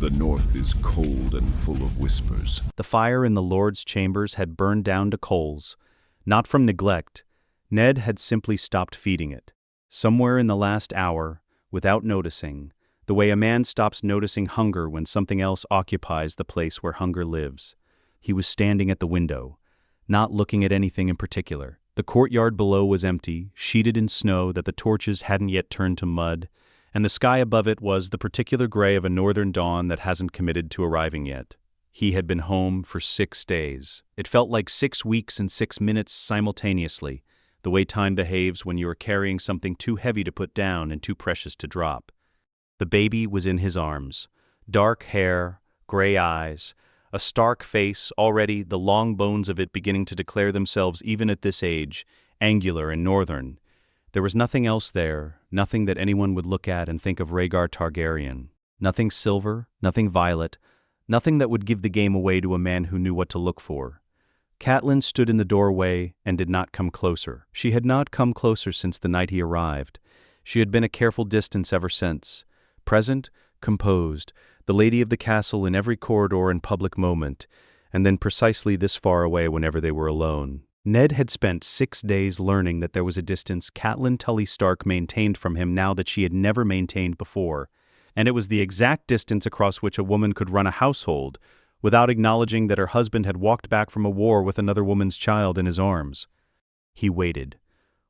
The north is cold and full of whispers. The fire in the Lord's chambers had burned down to coals. Not from neglect. Ned had simply stopped feeding it. Somewhere in the last hour, without noticing, the way a man stops noticing hunger when something else occupies the place where hunger lives, he was standing at the window, not looking at anything in particular. The courtyard below was empty, sheeted in snow that the torches hadn't yet turned to mud, and the sky above it was the particular gray of a northern dawn that hasn't committed to arriving yet. He had been home for 6 days. It felt like 6 weeks and 6 minutes simultaneously, the way time behaves when you are carrying something too heavy to put down and too precious to drop. The baby was in his arms. Dark hair, gray eyes, a stark face, already the long bones of it beginning to declare themselves even at this age, angular and northern. There was nothing else there, nothing that anyone would look at and think of Rhaegar Targaryen. Nothing silver, nothing violet, nothing that would give the game away to a man who knew what to look for. Catelyn stood in the doorway and did not come closer. She had not come closer since the night he arrived. She had been a careful distance ever since. Present, composed, the lady of the castle in every corridor and public moment, and then precisely this far away whenever they were alone. Ned had spent 6 days learning that there was a distance Catelyn Tully Stark maintained from him now that she had never maintained before, and it was the exact distance across which a woman could run a household without acknowledging that her husband had walked back from a war with another woman's child in his arms. He waited.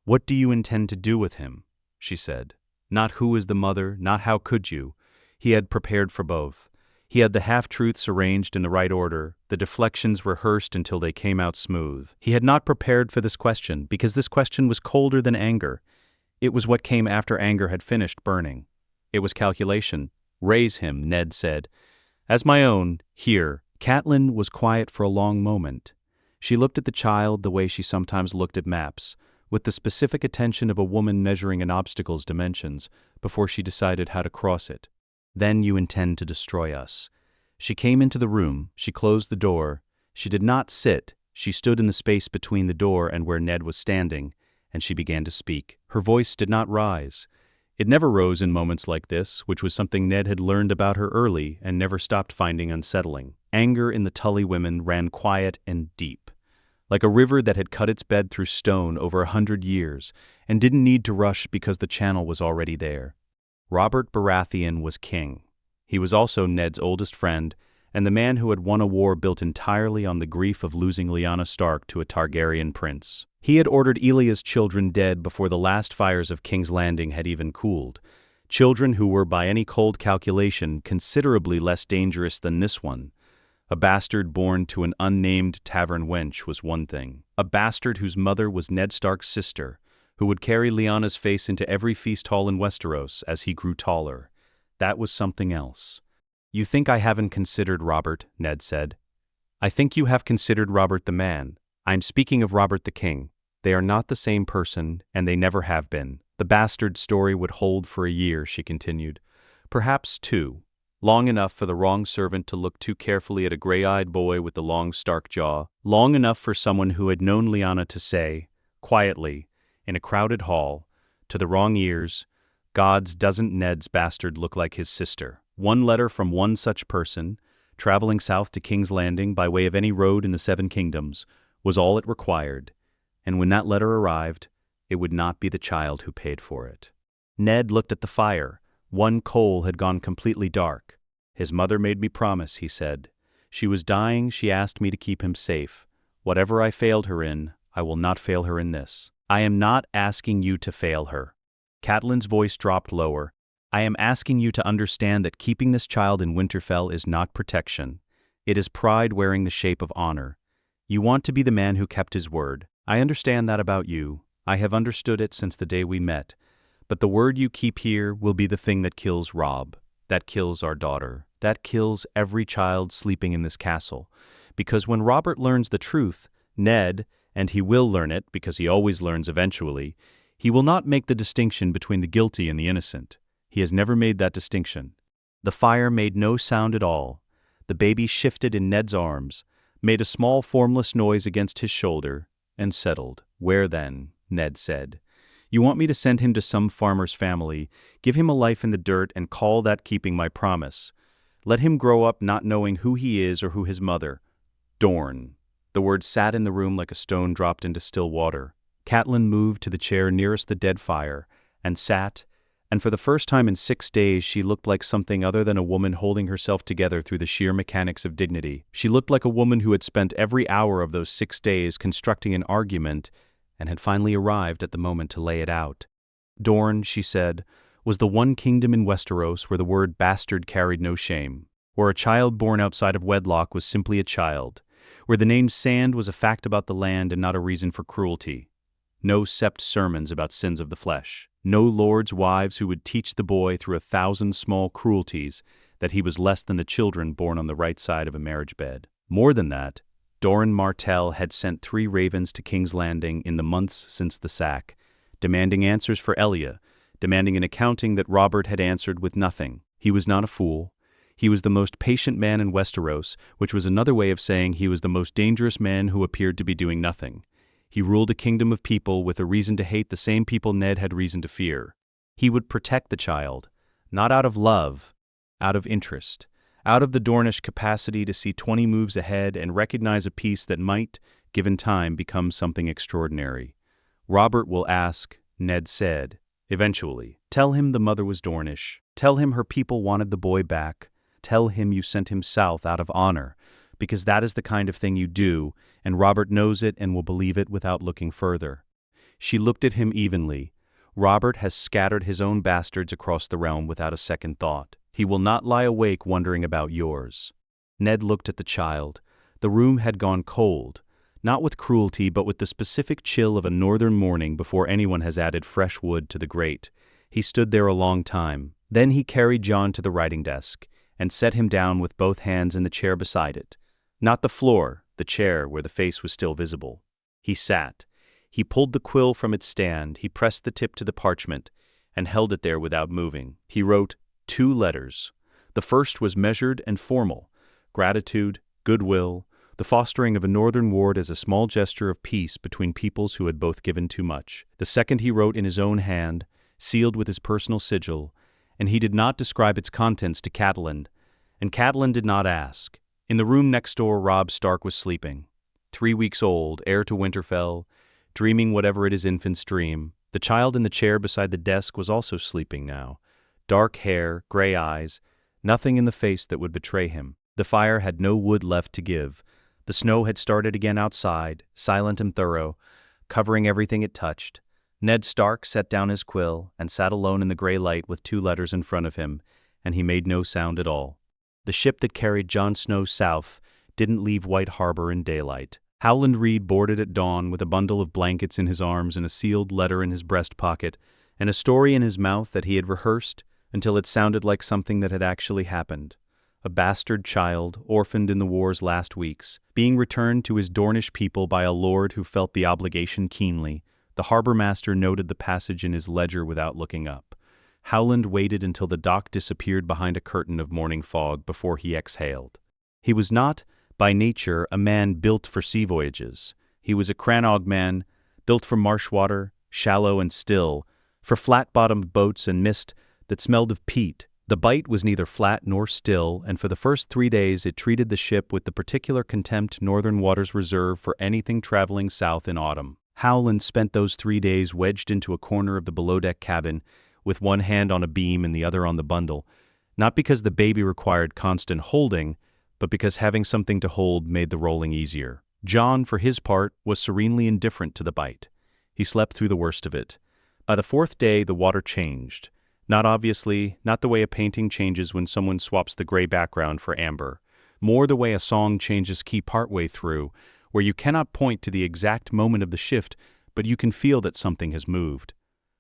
"What do you intend to do with him?" she said. Not who is the mother, not how could you. He had prepared for both. He had the half-truths arranged in the right order, the deflections rehearsed until they came out smooth. He had not prepared for this question, because this question was colder than anger. It was what came after anger had finished burning. It was calculation. "Raise him," Ned said. "As my own, here." Catelyn was quiet for a long moment. She looked at the child the way she sometimes looked at maps, with the specific attention of a woman measuring an obstacle's dimensions, before she decided how to cross it. "Then you intend to destroy us." She came into the room, she closed the door. She did not sit, she stood in the space between the door and where Ned was standing, and she began to speak. Her voice did not rise. It never rose in moments like this, which was something Ned had learned about her early and never stopped finding unsettling. Anger in the Tully women ran quiet and deep, like a river that had cut its bed through stone over 100 years and didn't need to rush because the channel was already there. Robert Baratheon was king. He was also Ned's oldest friend, and the man who had won a war built entirely on the grief of losing Lyanna Stark to a Targaryen prince. He had ordered Ilya's children dead before the last fires of King's Landing had even cooled. Children who were, by any cold calculation, considerably less dangerous than this one. A bastard born to an unnamed tavern wench was one thing. A bastard whose mother was Ned Stark's sister, who would carry Lyanna's face into every feast hall in Westeros as he grew taller. That was something else. "You think I haven't considered Robert," Ned said. "I think you have considered Robert the man. I'm speaking of Robert the king. They are not the same person, and they never have been." The bastard story would hold for a year, she continued. Perhaps 2. Long enough for the wrong servant to look too carefully at a gray-eyed boy with the long Stark jaw. Long enough for someone who had known Lyanna to say, quietly, in a crowded hall, to the wrong ears, "Gods, doesn't Ned's bastard look like his sister?" One letter from one such person, traveling south to King's Landing by way of any road in the 7 kingdoms, was all it required, and when that letter arrived, it would not be the child who paid for it. Ned looked at the fire. One coal had gone completely dark. "His mother made me promise," he said. "She was dying, she asked me to keep him safe. Whatever I failed her in, I will not fail her in this." "I am not asking you to fail her." Catelyn's voice dropped lower. "I am asking you to understand that keeping this child in Winterfell is not protection. It is pride wearing the shape of honor. You want to be the man who kept his word. I understand that about you. I have understood it since the day we met. But the word you keep here will be the thing that kills Robb, that kills our daughter, that kills every child sleeping in this castle. Because when Robert learns the truth, Ned, and he will learn it because he always learns eventually, he will not make the distinction between the guilty and the innocent. He has never made that distinction." The fire made no sound at all. The baby shifted in Ned's arms, made a small formless noise against his shoulder, and settled. "Where then?" Ned said. "You want me to send him to some farmer's family, give him a life in the dirt, and call that keeping my promise. Let him grow up not knowing who he is or who his mother. Dorne. The word sat in the room like a stone dropped into still water. Catelyn moved to the chair nearest the dead fire, and sat, and for the first time in 6 days she looked like something other than a woman holding herself together through the sheer mechanics of dignity. She looked like a woman who had spent every hour of those 6 days constructing an argument and had finally arrived at the moment to lay it out. Dorne, she said, was the one kingdom in Westeros where the word bastard carried no shame, where a child born outside of wedlock was simply a child, where the name Sand was a fact about the land and not a reason for cruelty. No sept sermons about sins of the flesh. No lords' wives who would teach the boy through 1,000 small cruelties that he was less than the children born on the right side of a marriage bed. More than that, Doran Martell had sent 3 ravens to King's Landing in the months since the sack, demanding answers for Elia, demanding an accounting that Robert had answered with nothing. He was not a fool. He was the most patient man in Westeros, which was another way of saying he was the most dangerous man who appeared to be doing nothing. He ruled a kingdom of people with a reason to hate the same people Ned had reason to fear. He would protect the child, not out of love, out of interest, out of the Dornish capacity to see 20 moves ahead and recognize a peace that might, given time, become something extraordinary. Robert will ask, Ned said, eventually. Tell him the mother was Dornish. Tell him her people wanted the boy back. Tell him you sent him south out of honor, because that is the kind of thing you do, and Robert knows it and will believe it without looking further. She looked at him evenly. Robert has scattered his own bastards across the realm without a second thought. He will not lie awake wondering about yours. Ned looked at the child. The room had gone cold, not with cruelty but with the specific chill of a northern morning before anyone has added fresh wood to the grate. He stood there a long time. Then he carried Jon to the writing desk and set him down with both hands in the chair beside it. Not the floor, the chair where the face was still visible. He sat. He pulled the quill from its stand, he pressed the tip to the parchment, and held it there without moving. He wrote 2 letters. The first was measured and formal. Gratitude, goodwill, the fostering of a northern ward as a small gesture of peace between peoples who had both given too much. The second he wrote in his own hand, sealed with his personal sigil, and he did not describe its contents to Catelyn, and Catelyn did not ask. In the room next door, Robb Stark was sleeping. 3 weeks old, heir to Winterfell, dreaming whatever it is infants dream. The child in the chair beside the desk was also sleeping now. Dark hair, gray eyes, nothing in the face that would betray him. The fire had no wood left to give. The snow had started again outside, silent and thorough, covering everything it touched. Ned Stark set down his quill and sat alone in the gray light with 2 letters in front of him, and he made no sound at all. The ship that carried Jon Snow south didn't leave White Harbor in daylight. Howland Reed boarded at dawn with a bundle of blankets in his arms and a sealed letter in his breast pocket, and a story in his mouth that he had rehearsed until it sounded like something that had actually happened. A bastard child, orphaned in the war's last weeks, being returned to his Dornish people by a lord who felt the obligation keenly. The harbor master noted the passage in his ledger without looking up. Howland waited until the dock disappeared behind a curtain of morning fog before he exhaled. He was not, by nature, a man built for sea voyages. He was a Crannog man, built for marsh water, shallow and still, for flat-bottomed boats and mist that smelled of peat. The Bight was neither flat nor still, and for the first 3 days it treated the ship with the particular contempt northern waters reserve for anything traveling south in autumn. Howland spent those 3 days wedged into a corner of the below-deck cabin, with one hand on a beam and the other on the bundle, not because the baby required constant holding, but because having something to hold made the rolling easier. Jon, for his part, was serenely indifferent to the Bight. He slept through the worst of it. By the 4th day, the water changed. Not obviously, not the way a painting changes when someone swaps the gray background for amber. More the way a song changes key partway through, where you cannot point to the exact moment of the shift, but you can feel that something has moved.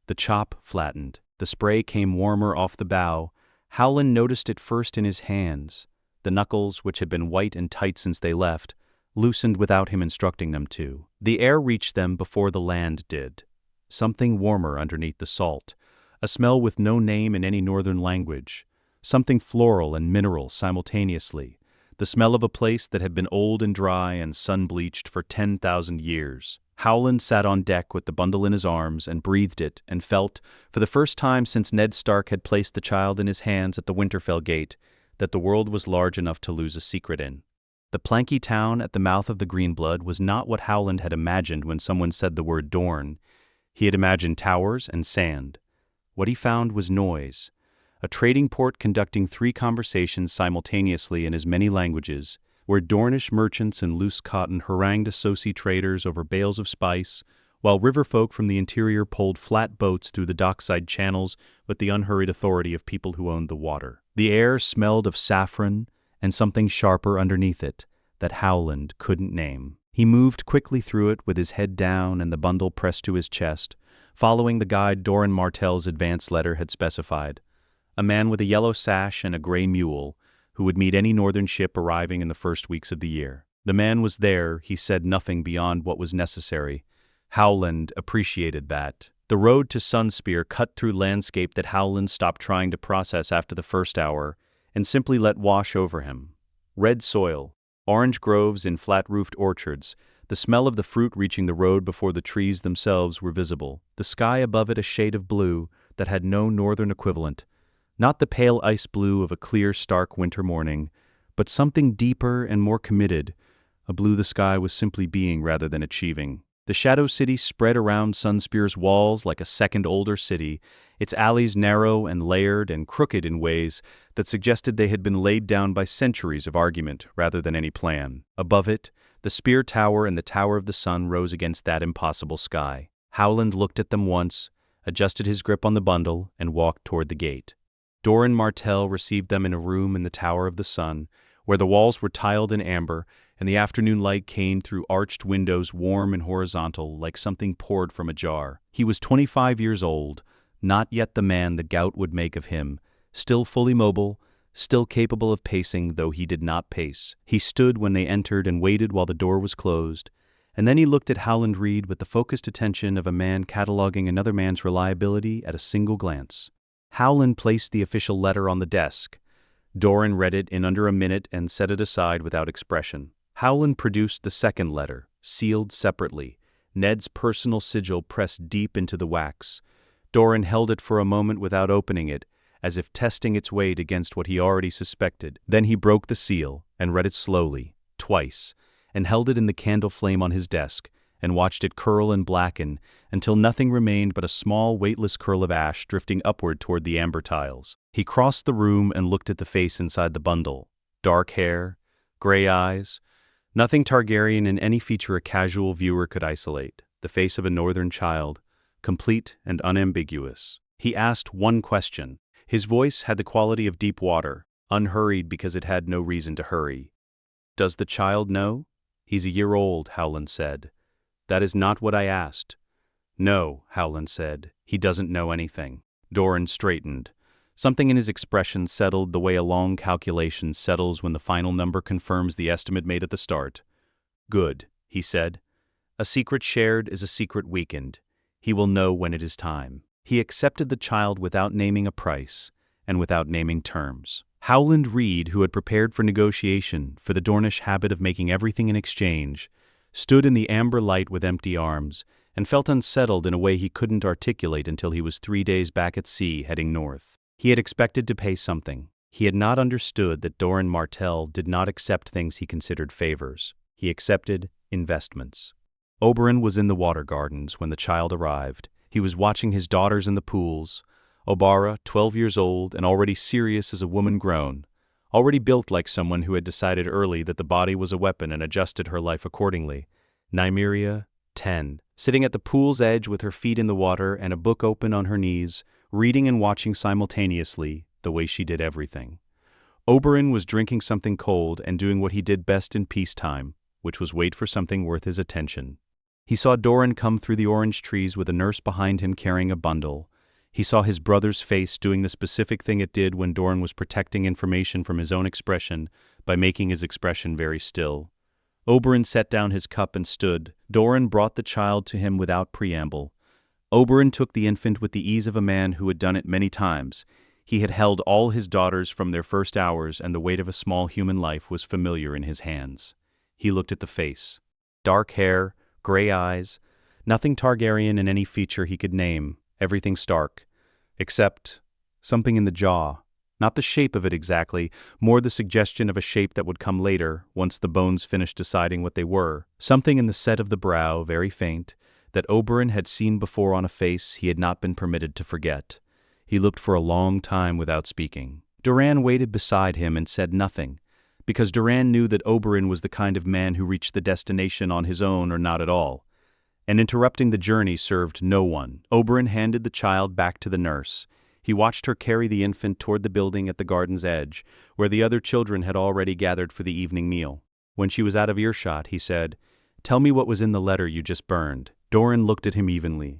The chop flattened. The spray came warmer off the bow. Howland noticed it first in his hands. The knuckles, which had been white and tight since they left, loosened without him instructing them to. The air reached them before the land did. Something warmer underneath the salt. A smell with no name in any northern language. Something floral and mineral simultaneously. The smell of a place that had been old and dry and sun-bleached for 10,000 years. Howland sat on deck with the bundle in his arms and breathed it and felt, for the first time since Ned Stark had placed the child in his hands at the Winterfell gate, that the world was large enough to lose a secret in. The planky town at the mouth of the Greenblood was not what Howland had imagined when someone said the word Dorne. He had imagined towers and sand. What he found was noise. A trading port conducting 3 conversations simultaneously in as many languages, where Dornish merchants in loose cotton harangued associate traders over bales of spice, while riverfolk from the interior pulled flat boats through the dockside channels with the unhurried authority of people who owned the water. The air smelled of saffron and something sharper underneath it that Howland couldn't name. He moved quickly through it with his head down and the bundle pressed to his chest, following the guide Doran Martell's advance letter had specified. A man with a yellow sash and a gray mule, who would meet any northern ship arriving in the first weeks of the year. The man was there, he said nothing beyond what was necessary. Howland appreciated that. The road to Sunspear cut through landscape that Howland stopped trying to process after the first hour and simply let wash over him. Red soil, orange groves in flat-roofed orchards, the smell of the fruit reaching the road before the trees themselves were visible, the sky above it a shade of blue that had no northern equivalent, not the pale ice blue of a clear, stark winter morning, but something deeper and more committed, a blue the sky was simply being rather than achieving. The Shadow City spread around Sunspear's walls like a second older city, its alleys narrow and layered and crooked in ways that suggested they had been laid down by centuries of argument rather than any plan. Above it, the Spear Tower and the Tower of the Sun rose against that impossible sky. Howland looked at them once, adjusted his grip on the bundle, and walked toward the gate. Doran Martell received them in a room in the Tower of the Sun, where the walls were tiled in amber, and the afternoon light came through arched windows warm and horizontal like something poured from a jar. He was 25 years old, not yet the man the gout would make of him, still fully mobile, still capable of pacing though he did not pace. He stood when they entered and waited while the door was closed, and then he looked at Howland Reed with the focused attention of a man cataloging another man's reliability at a single glance. Howland placed the official letter on the desk. Doran read it in under a minute and set it aside without expression. Howland produced the second letter, sealed separately, Ned's personal sigil pressed deep into the wax. Doran held it for a moment without opening it, as if testing its weight against what he already suspected. Then he broke the seal and read it slowly, twice, and held it in the candle flame on his desk, and watched it curl and blacken until nothing remained but a small, weightless curl of ash drifting upward toward the amber tiles. He crossed the room and looked at the face inside the bundle. Dark hair, gray eyes, nothing Targaryen in any feature a casual viewer could isolate. The face of a northern child, complete and unambiguous. He asked one question. His voice had the quality of deep water, unhurried because it had no reason to hurry. "Does the child know?" "He's a year old," Howland said. "That is not what I asked." "No," Howland said. "He doesn't know anything." Doran straightened. Something in his expression settled the way a long calculation settles when the final number confirms the estimate made at the start. "Good," he said. "A secret shared is a secret weakened. He will know when it is time." He accepted the child without naming a price, and without naming terms. Howland Reed, who had prepared for negotiation, for the Dornish habit of making everything in exchange, stood in the amber light with empty arms, and felt unsettled in a way he couldn't articulate until he was 3 days back at sea heading north. He had expected to pay something. He had not understood that Doran Martell did not accept things he considered favors. He accepted investments. Oberyn was in the water gardens when the child arrived. He was watching his daughters in the pools. Obara, 12 years old and already serious as a woman grown, already built like someone who had decided early that the body was a weapon and adjusted her life accordingly. Nymeria, 10, sitting at the pool's edge with her feet in the water and a book open on her knees, reading and watching simultaneously, the way she did everything. Oberyn was drinking something cold and doing what he did best in peacetime, which was wait for something worth his attention. He saw Doran come through the orange trees with a nurse behind him carrying a bundle. He saw his brother's face doing the specific thing it did when Doran was protecting information from his own expression by making his expression very still. Oberyn set down his cup and stood. Doran brought the child to him without preamble. Oberyn took the infant with the ease of a man who had done it many times. He had held all his daughters from their first hours, and the weight of a small human life was familiar in his hands. He looked at the face. Dark hair, gray eyes, nothing Targaryen in any feature he could name, everything Stark, except something in the jaw, Not the shape of it exactly, more the suggestion of a shape that would come later, once the bones finished deciding what they were. Something in the set of the brow, very faint, that Oberyn had seen before on a face he had not been permitted to forget. He looked for a long time without speaking. Doran waited beside him and said nothing, because Doran knew that Oberyn was the kind of man who reached the destination on his own or not at all. And interrupting the journey served no one. Oberyn handed the child back to the nurse. He watched her carry the infant toward the building at the garden's edge, where the other children had already gathered for the evening meal. When she was out of earshot, he said, "Tell me what was in the letter you just burned." Doran looked at him evenly.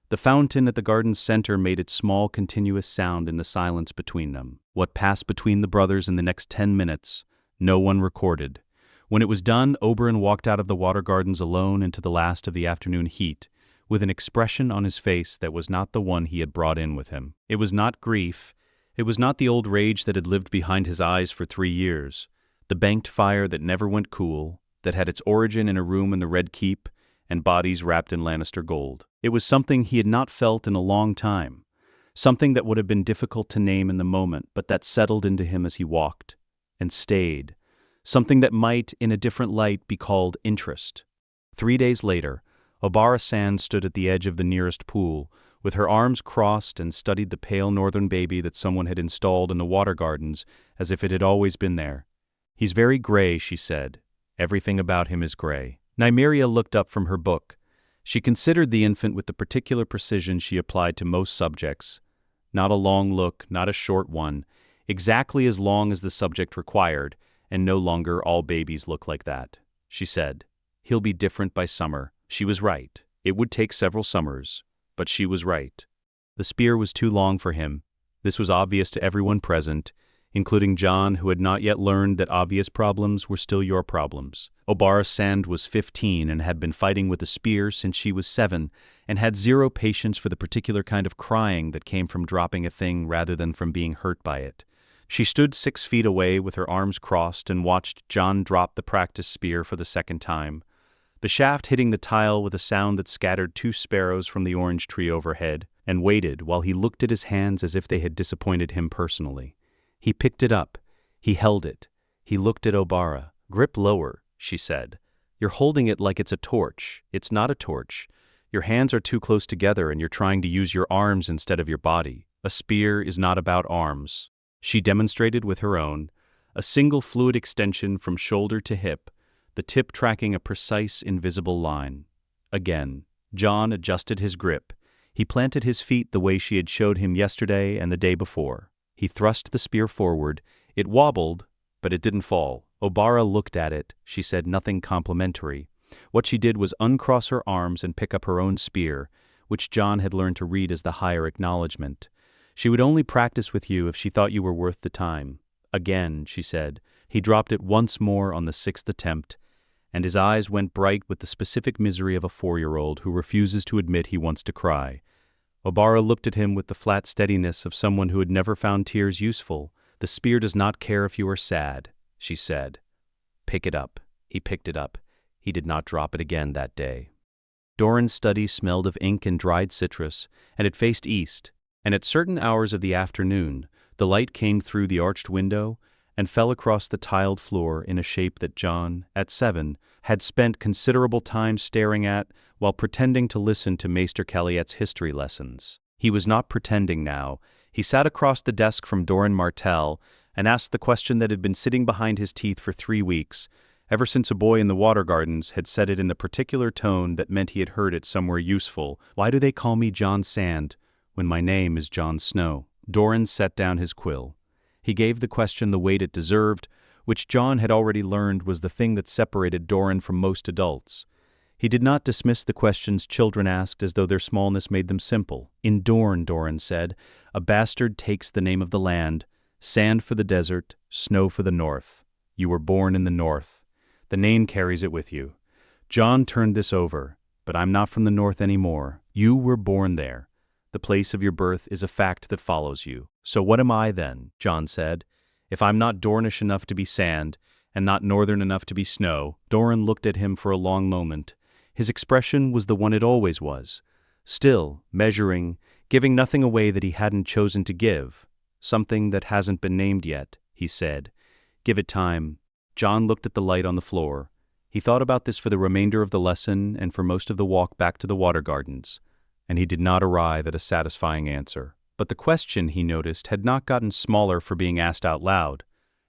The fountain at the garden's center made its small continuous sound in the silence between them. What passed between the brothers in the next 10 minutes, no one recorded. When it was done, Oberyn walked out of the water gardens alone into the last of the afternoon heat, with an expression on his face that was not the one he had brought in with him. It was not grief. It was not the old rage that had lived behind his eyes for 3 years, the banked fire that never went cool, that had its origin in a room in the Red Keep and bodies wrapped in Lannister gold. It was something he had not felt in a long time, something that would have been difficult to name in the moment, but that settled into him as he walked, and stayed, something that might, in a different light, be called interest. 3 days later, Obara Sand stood at the edge of the nearest pool, with her arms crossed, and studied the pale northern baby that someone had installed in the water gardens as if it had always been there. "He's very gray," she said. "Everything about him is gray." Nymeria looked up from her book. She considered the infant with the particular precision she applied to most subjects. Not a long look, not a short one, exactly as long as the subject required, and no longer all babies look like that. She said, "He'll be different by summer." She was right. It would take several summers, but she was right. The spear was too long for him. This was obvious to everyone present, including Jon, who had not yet learned that obvious problems were still your problems. Obara Sand was 15 and had been fighting with a spear since she was 7, and had zero patience for the particular kind of crying that came from dropping a thing rather than from being hurt by it. She stood 6 feet away with her arms crossed and watched Jon drop the practice spear for the second time. The shaft hitting the tile with a sound that scattered 2 sparrows from the orange tree overhead, and waited while he looked at his hands as if they had disappointed him personally. He picked it up. He held it. He looked at Obara. "Grip lower," she said. "You're holding it like it's a torch. It's not a torch. Your hands are too close together and you're trying to use your arms instead of your body. A spear is not about arms." She demonstrated with her own, a single fluid extension from shoulder to hip, the tip tracking a precise, invisible line. Again, Jon adjusted his grip. He planted his feet the way she had showed him yesterday and the day before. He thrust the spear forward. It wobbled, but it didn't fall. Obara looked at it. She said nothing complimentary. What she did was uncross her arms and pick up her own spear, which Jon had learned to read as the higher acknowledgement. "She would only practice with you if she thought you were worth the time." "Again," she said. He dropped it once more on the 6th attempt, and his eyes went bright with the specific misery of a 4-year-old who refuses to admit he wants to cry. Obara looked at him with the flat steadiness of someone who had never found tears useful. "The spear does not care if you are sad," she said. "Pick it up." He picked it up. He did not drop it again that day. Doran's study smelled of ink and dried citrus, and it faced east, and at certain hours of the afternoon, the light came through the arched window and fell across the tiled floor in a shape that Jon, at 7, had spent considerable time staring at while pretending to listen to Maester Caliet's history lessons. He was not pretending now. He sat across the desk from Doran Martell and asked the question that had been sitting behind his teeth for 3 weeks, ever since a boy in the water gardens had said it in the particular tone that meant he had heard it somewhere useful. "Why do they call me Jon Sand when my name is Jon Snow?" Doran set down his quill. He gave the question the weight it deserved, which Jon had already learned was the thing that separated Doran from most adults. He did not dismiss the questions children asked as though their smallness made them simple. "In Dorne," Doran said, "a bastard takes the name of the land, sand for the desert, snow for the north. You were born in the north. The name carries it with you. Jon turned this over, but I'm not from the north anymore. You were born there. The place of your birth is a fact that follows you. So what am I then?" Jon said. "If I'm not Dornish enough to be sand, and not northern enough to be snow." Doran looked at him for a long moment. His expression was the one it always was. Still, measuring, giving nothing away that he hadn't chosen to give. Something that hasn't been named yet, he said. Give it time. Jon looked at the light on the floor. He thought about this for the remainder of the lesson and for most of the walk back to the water gardens, and he did not arrive at a satisfying answer. But the question, he noticed, had not gotten smaller for being asked out loud.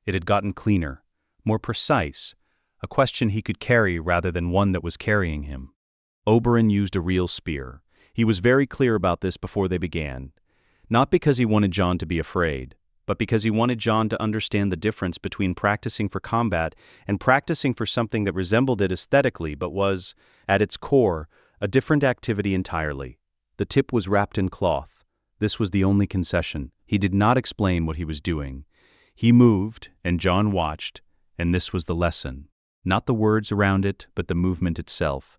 It had gotten cleaner, more precise, a question he could carry rather than one that was carrying him. Oberyn used a real spear. He was very clear about this before they began. Not because he wanted Jon to be afraid, but because he wanted Jon to understand the difference between practicing for combat and practicing for something that resembled it aesthetically but was, at its core, a different activity entirely. The tip was wrapped in cloth. This was the only concession. He did not explain what he was doing. He moved, and Jon watched, and this was the lesson. Not the words around it, but the movement itself.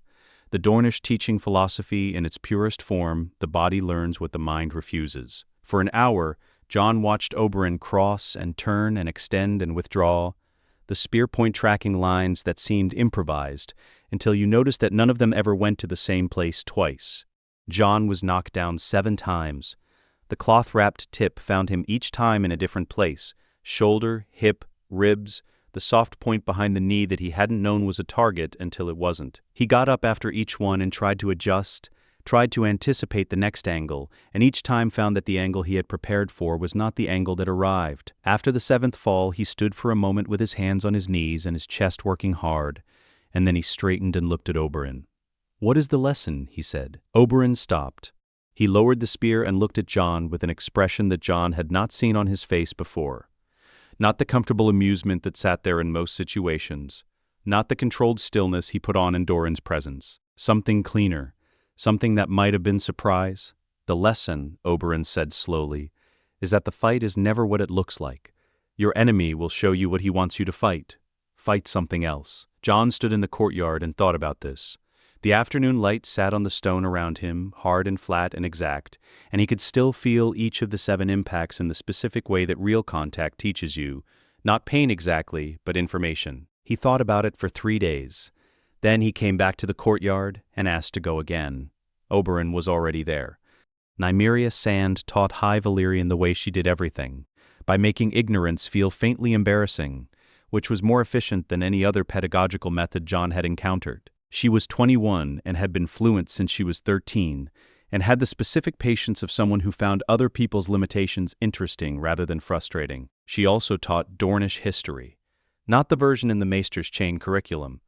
The Dornish teaching philosophy in its purest form, the body learns what the mind refuses. For an hour, Jon watched Oberyn cross and turn and extend and withdraw, the spear point tracking lines that seemed improvised, until you noticed that none of them ever went to the same place twice. Jon was knocked down 7 times. The cloth-wrapped tip found him each time in a different place: shoulder, hip, ribs, the soft point behind the knee that he hadn't known was a target until it wasn't. He got up after each one and tried to adjust, tried to anticipate the next angle, and each time found that the angle he had prepared for was not the angle that arrived. After the 7th fall, he stood for a moment with his hands on his knees and his chest working hard, and then he straightened and looked at Oberyn. "What is the lesson?" he said. Oberyn stopped. He lowered the spear and looked at Jon with an expression that Jon had not seen on his face before. Not the comfortable amusement that sat there in most situations. Not the controlled stillness he put on in Doran's presence. Something cleaner. Something that might have been surprise. "The lesson," Oberyn said slowly, "is that the fight is never what it looks like. Your enemy will show you what he wants you to fight. Fight something else." Jon stood in the courtyard and thought about this. The afternoon light sat on the stone around him, hard and flat and exact, and he could still feel each of the 7 impacts in the specific way that real contact teaches you, not pain exactly, but information. He thought about it for 3 days. Then he came back to the courtyard and asked to go again. Oberyn was already there. Nymeria Sand taught High Valyrian the way she did everything, by making ignorance feel faintly embarrassing, which was more efficient than any other pedagogical method Jon had encountered. She was 21 and had been fluent since she was 13, and had the specific patience of someone who found other people's limitations interesting rather than frustrating. She also taught Dornish history. Not the version in the Maester's Chain curriculum.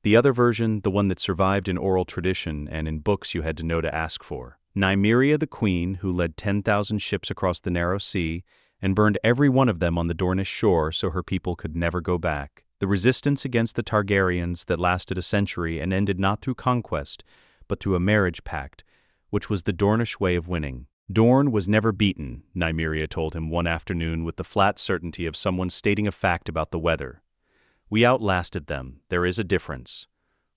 The other version, the one that survived in oral tradition and in books you had to know to ask for. Nymeria the Queen, who led 10,000 ships across the narrow sea, and burned every one of them on the Dornish shore so her people could never go back. The resistance against the Targaryens that lasted a century and ended not through conquest, but through a marriage pact, which was the Dornish way of winning. Dorne was never beaten, Nymeria told him one afternoon with the flat certainty of someone stating a fact about the weather. "We outlasted them. There is a difference."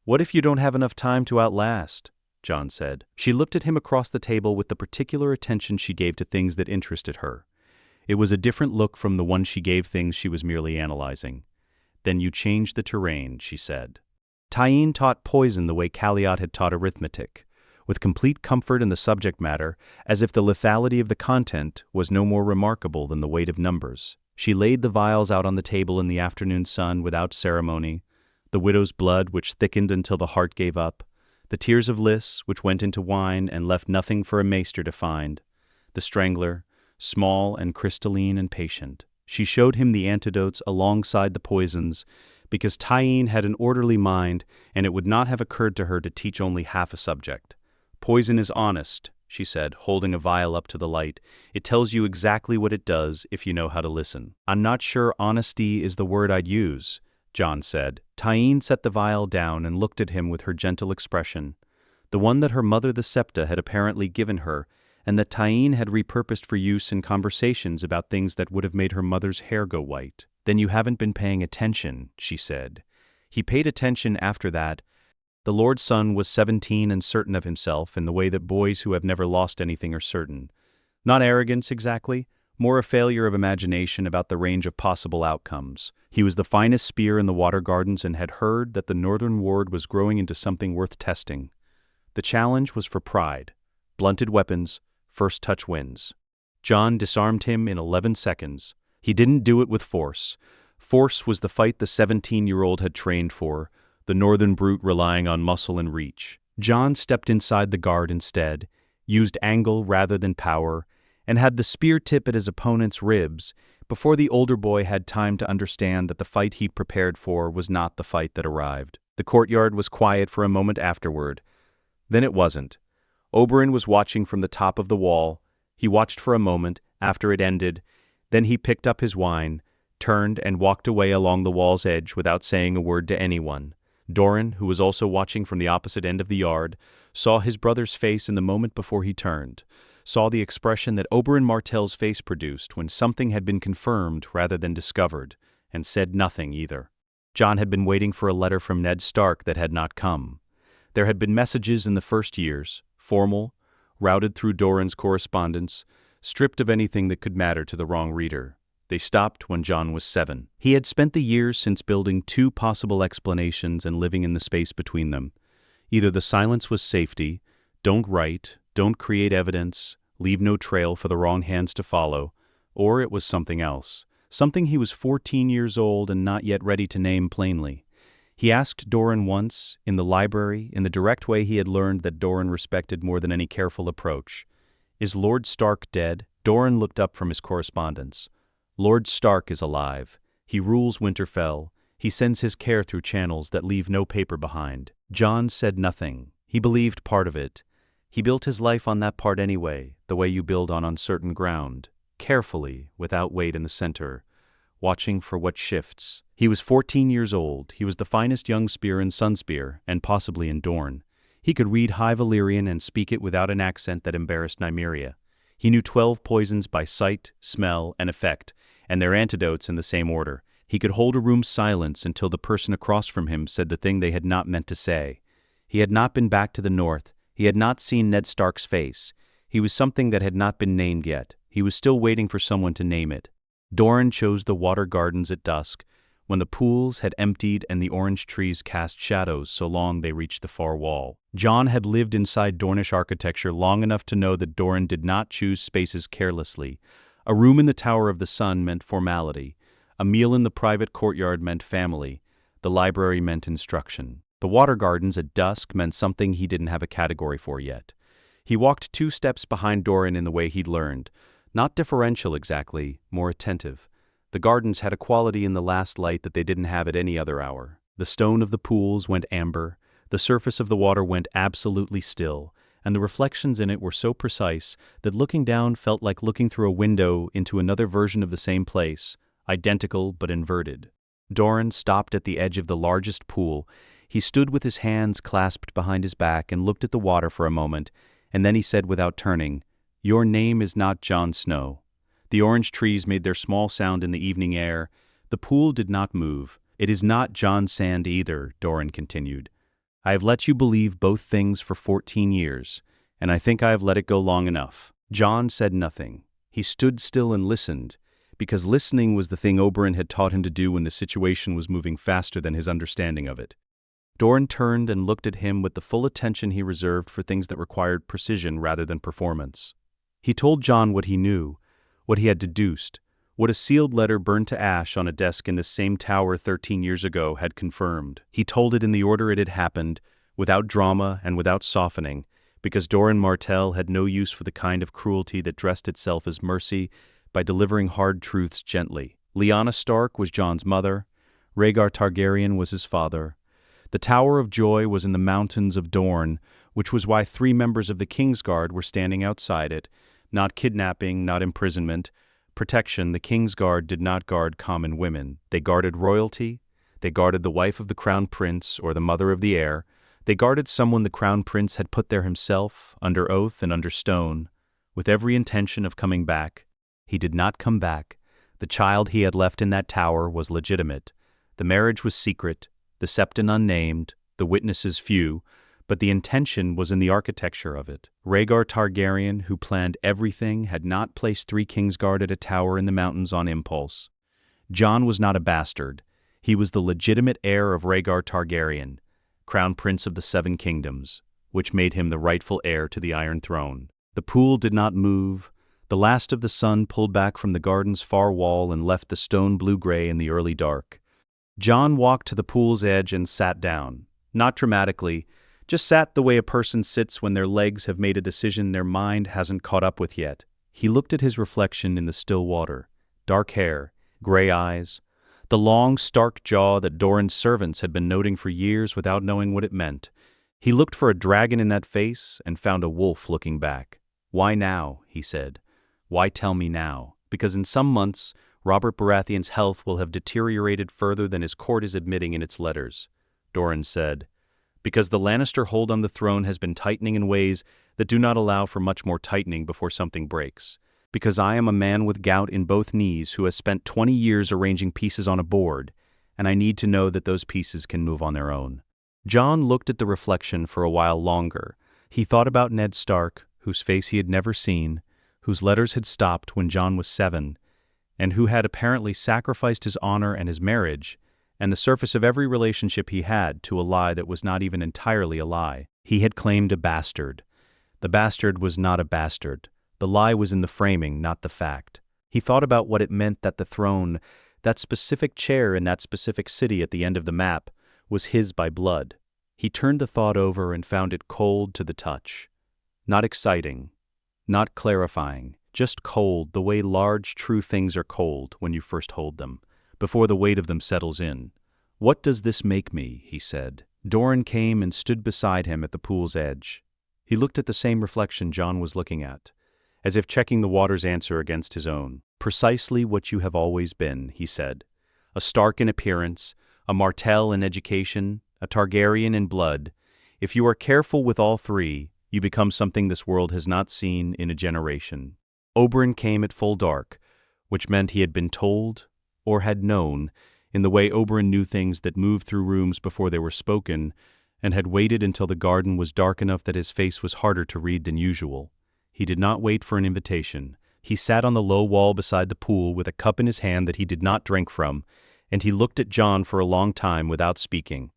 "What if you don't have enough time to outlast?" Jon said. She looked at him across the table with the particular attention she gave to things that interested her. It was a different look from the one she gave things she was merely analyzing. "Then you change the terrain," she said. Tyene taught poison the way Caliot had taught arithmetic, with complete comfort in the subject matter, as if the lethality of the content was no more remarkable than the weight of numbers. She laid the vials out on the table in the afternoon sun without ceremony, the widow's blood which thickened until the heart gave up, the tears of Lys which went into wine and left nothing for a maester to find, the strangler, small and crystalline and patient. She showed him the antidotes alongside the poisons, because Tyene had an orderly mind and it would not have occurred to her to teach only half a subject. "Poison is honest," she said, holding a vial up to the light. "It tells you exactly what it does if you know how to listen." "I'm not sure honesty is the word I'd use," Jon said. Tyene set the vial down and looked at him with her gentle expression, the one that her mother the Septa had apparently given her, and that Tyene had repurposed for use in conversations about things that would have made her mother's hair go white. "Then you haven't been paying attention," she said. He paid attention after that. The Lord's son was 17 and certain of himself in the way that boys who have never lost anything are certain. Not arrogance exactly, more a failure of imagination about the range of possible outcomes. He was the finest spear in the water gardens and had heard that the northern ward was growing into something worth testing. The challenge was for pride. Blunted weapons, first touch wins. Jon disarmed him in 11 seconds. He didn't do it with force. Force was the fight the 17-year-old had trained for, the northern brute relying on muscle and reach. Jon stepped inside the guard instead, used angle rather than power, and had the spear tip at his opponent's ribs before the older boy had time to understand that the fight he'd prepared for was not the fight that arrived. The courtyard was quiet for a moment afterward. Then it wasn't. Oberyn was watching from the top of the wall. He watched for a moment after it ended. Then he picked up his wine, turned and walked away along the wall's edge without saying a word to anyone. Doran, who was also watching from the opposite end of the yard, saw his brother's face in the moment before he turned, saw the expression that Oberyn Martell's face produced when something had been confirmed rather than discovered, and said nothing either. Jon had been waiting for a letter from Ned Stark that had not come. There had been messages in the first years, formal, routed through Doran's correspondence, stripped of anything that could matter to the wrong reader. They stopped when Jon was 7. He had spent the years since building 2 possible explanations and living in the space between them. Either the silence was safety, don't write, don't create evidence, leave no trail for the wrong hands to follow, or it was something else, something he was 14 years old and not yet ready to name plainly. He asked Doran once, in the library, in the direct way he had learned that Doran respected more than any careful approach. "Is Lord Stark dead?" Doran looked up from his correspondence. "Lord Stark is alive. He rules Winterfell. He sends his care through channels that leave no paper behind." Jon said nothing. He believed part of it. He built his life on that part anyway, the way you build on uncertain ground, carefully, without weight in the center, watching for what shifts. He was 14 years old. He was the finest young spear in Sunspear, and possibly in Dorne. He could read High Valyrian and speak it without an accent that embarrassed Nymeria. He knew 12 poisons by sight, smell, and effect, and their antidotes in the same order. He could hold a room's silence until the person across from him said the thing they had not meant to say. He had not been back to the north. He had not seen Ned Stark's face. He was something that had not been named yet. He was still waiting for someone to name it. Doran chose the water gardens at dusk, when the pools had emptied and the orange trees cast shadows so long they reached the far wall. Jon had lived inside Dornish architecture long enough to know that Doran did not choose spaces carelessly. A room in the Tower of the Sun meant formality. A meal in the private courtyard meant family. The library meant instruction. The water gardens at dusk meant something he didn't have a category for yet. He walked 2 steps behind Doran in the way he'd learned. Not differential exactly, more attentive. The gardens had a quality in the last light that they didn't have at any other hour. The stone of the pools went amber, the surface of the water went absolutely still, and the reflections in it were so precise that looking down felt like looking through a window into another version of the same place, identical but inverted. Doran stopped at the edge of the largest pool. He stood with his hands clasped behind his back and looked at the water for a moment, and then he said without turning, "Your name is not Jon Snow." The orange trees made their small sound in the evening air. The pool did not move. "It is not Jon Sand either," Doran continued. "I have let you believe both things for 14 years, and I think I have let it go long enough." Jon said nothing. He stood still and listened, because listening was the thing Oberyn had taught him to do when the situation was moving faster than his understanding of it. Doran turned and looked at him with the full attention he reserved for things that required precision rather than performance. He told Jon what he knew, what he had deduced, what a sealed letter burned to ash on a desk in this same tower 13 years ago had confirmed. He told it in the order it had happened, without drama and without softening, because Doran Martell had no use for the kind of cruelty that dressed itself as mercy by delivering hard truths gently. Lyanna Stark was Jon's mother. Rhaegar Targaryen was his father. The Tower of Joy was in the mountains of Dorne, which was why 3 members of the Kingsguard were standing outside it. Not kidnapping, not imprisonment. Protection. The Kingsguard did not guard common women. They guarded royalty. They guarded the wife of the Crown Prince or the mother of the heir. They guarded someone the Crown Prince had put there himself, under oath and under stone, with every intention of coming back. He did not come back. The child he had left in that tower was legitimate. The marriage was secret, the septon unnamed, the witnesses few, but the intention was in the architecture of it. Rhaegar Targaryen, who planned everything, had not placed 3 Kingsguard at a tower in the mountains on impulse. Jon was not a bastard. He was the legitimate heir of Rhaegar Targaryen, Crown Prince of the 7 Kingdoms, which made him the rightful heir to the Iron Throne. The pool did not move. The last of the sun pulled back from the garden's far wall and left the stone blue-gray in the early dark. Jon walked to the pool's edge and sat down. Not dramatically, just sat the way a person sits when their legs have made a decision their mind hasn't caught up with yet. He looked at his reflection in the still water. Dark hair, gray eyes, the long, stark jaw that Doran's servants had been noting for years without knowing what it meant. He looked for a dragon in that face and found a wolf looking back. "Why now?" he said. "Why tell me now? Because in some months, Robert Baratheon's health will have deteriorated further than his court is admitting in its letters." Doran said, "Because the Lannister hold on the throne has been tightening in ways that do not allow for much more tightening before something breaks. Because I am a man with gout in both knees who has spent 20 years arranging pieces on a board, and I need to know that those pieces can move on their own." Jon looked at the reflection for a while longer. He thought about Ned Stark, whose face he had never seen, whose letters had stopped when Jon was 7, and who had apparently sacrificed his honor and his marriage, and the surface of every relationship he had, to a lie that was not even entirely a lie. He had claimed a bastard. The bastard was not a bastard. The lie was in the framing, not the fact. He thought about what it meant that the throne, that specific chair in that specific city at the end of the map, was his by blood. He turned the thought over and found it cold to the touch. Not exciting, not clarifying, just cold the way large, true things are cold when you first hold them, before the weight of them settles in. "What does this make me?" he said. Doran came and stood beside him at the pool's edge. He looked at the same reflection Jon was looking at, as if checking the water's answer against his own. "Precisely what you have always been," he said. "A Stark in appearance, a Martell in education, a Targaryen in blood. If you are careful with all three, you become something this world has not seen in a generation." Oberyn came at full dark, which meant he had been told, or had known, in the way Oberyn knew things that moved through rooms before they were spoken, and had waited until the garden was dark enough that his face was harder to read than usual. He did not wait for an invitation. He sat on the low wall beside the pool with a cup in his hand that he did not drink from, and he looked at Jon for a long time without speaking.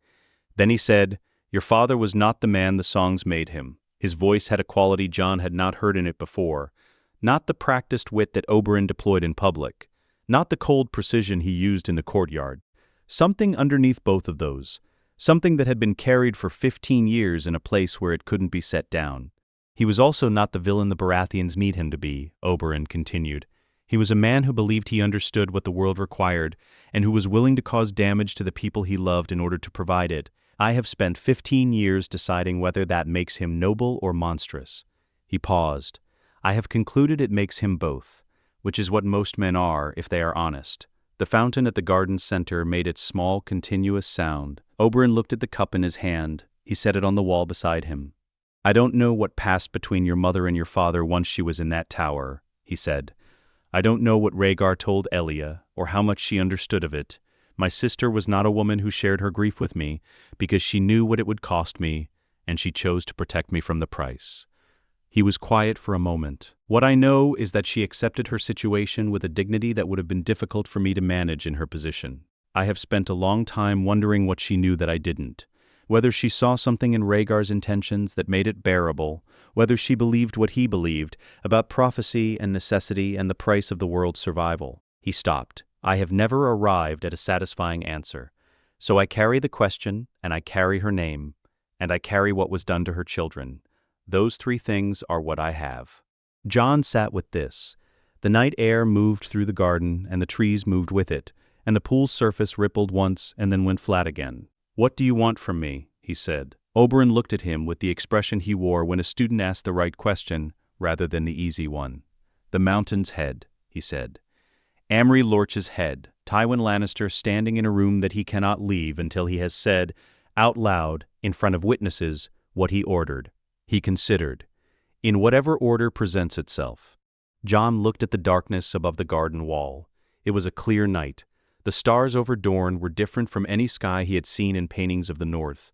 Then he said, "Your father was not the man the songs made him." His voice had a quality Jon had not heard in it before. Not the practiced wit that Oberyn deployed in public. Not the cold precision he used in the courtyard. Something underneath both of those. Something that had been carried for 15 years in a place where it couldn't be set down. He was also not the villain the Baratheons need him to be, Oberyn continued. He was a man who believed he understood what the world required, and who was willing to cause damage to the people he loved in order to provide it. I have spent 15 years deciding whether that makes him noble or monstrous. He paused. I have concluded it makes him both, which is what most men are if they are honest. The fountain at the garden's center made its small, continuous sound. Oberyn looked at the cup in his hand. He set it on the wall beside him. "I don't know what passed between your mother and your father once she was in that tower," he said. "I don't know what Rhaegar told Elia, or how much she understood of it. My sister was not a woman who shared her grief with me, because she knew what it would cost me, and she chose to protect me from the price." He was quiet for a moment. "What I know is that she accepted her situation with a dignity that would have been difficult for me to manage in her position. I have spent a long time wondering what she knew that I didn't. Whether she saw something in Rhaegar's intentions that made it bearable, whether she believed what he believed about prophecy and necessity and the price of the world's survival." He stopped. "I have never arrived at a satisfying answer. So I carry the question, and I carry her name, and I carry what was done to her children. Those three things are what I have." Jon sat with this. The night air moved through the garden, and the trees moved with it, and the pool's surface rippled once and then went flat again. "What do you want from me?" he said. Oberyn looked at him with the expression he wore when a student asked the right question rather than the easy one. "The Mountain's head," he said. "Amry Lorch's head, Tywin Lannister standing in a room that he cannot leave until he has said, out loud, in front of witnesses, what he ordered." He considered. "In whatever order presents itself." Jon looked at the darkness above the garden wall. It was a clear night. The stars over Dorne were different from any sky he had seen in paintings of the north.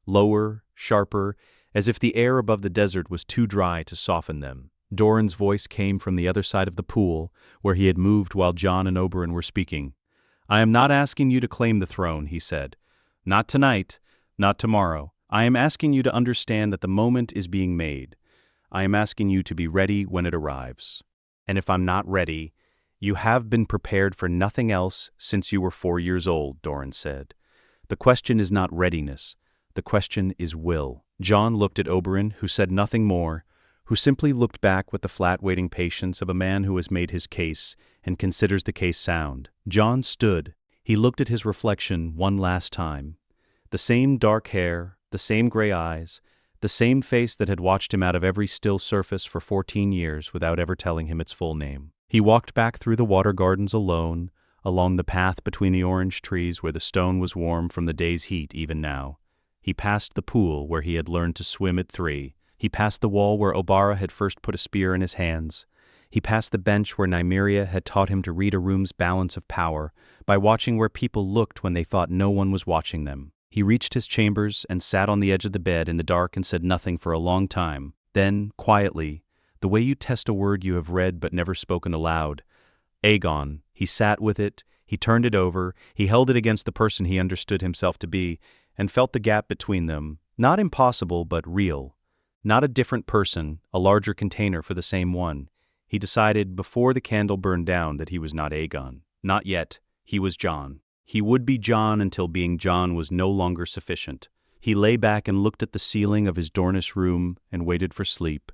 Lower, sharper, as if the air above the desert was too dry to soften them. Doran's voice came from the other side of the pool, where he had moved while Jon and Oberyn were speaking. "I am not asking you to claim the throne," he said. "Not tonight, not tomorrow. I am asking you to understand that the moment is being made. I am asking you to be ready when it arrives." And if I'm not ready, you have been prepared for nothing else since you were 4 years old, Doran said. The question is not readiness. The question is will. Jon looked at Oberyn, who said nothing more, who simply looked back with the flat waiting patience of a man who has made his case and considers the case sound. Jon stood. He looked at his reflection one last time. The same dark hair, the same gray eyes, the same face that had watched him out of every still surface for 14 years without ever telling him its full name. He walked back through the water gardens alone, along the path between the orange trees where the stone was warm from the day's heat even now. He passed the pool where he had learned to swim at 3. He passed the wall where Obara had first put a spear in his hands. He passed the bench where Nymeria had taught him to read a room's balance of power by watching where people looked when they thought no one was watching them. He reached his chambers and sat on the edge of the bed in the dark and said nothing for a long time. Then, quietly, the way you test a word you have read but never spoken aloud, Aegon, he sat with it, he turned it over, he held it against the person he understood himself to be, and felt the gap between them, not impossible but real. Not a different person, a larger container for the same one. He decided before the candle burned down that he was not Aegon. Not yet. He was Jon. He would be Jon until being Jon was no longer sufficient. He lay back and looked at the ceiling of his Dornish room and waited for sleep.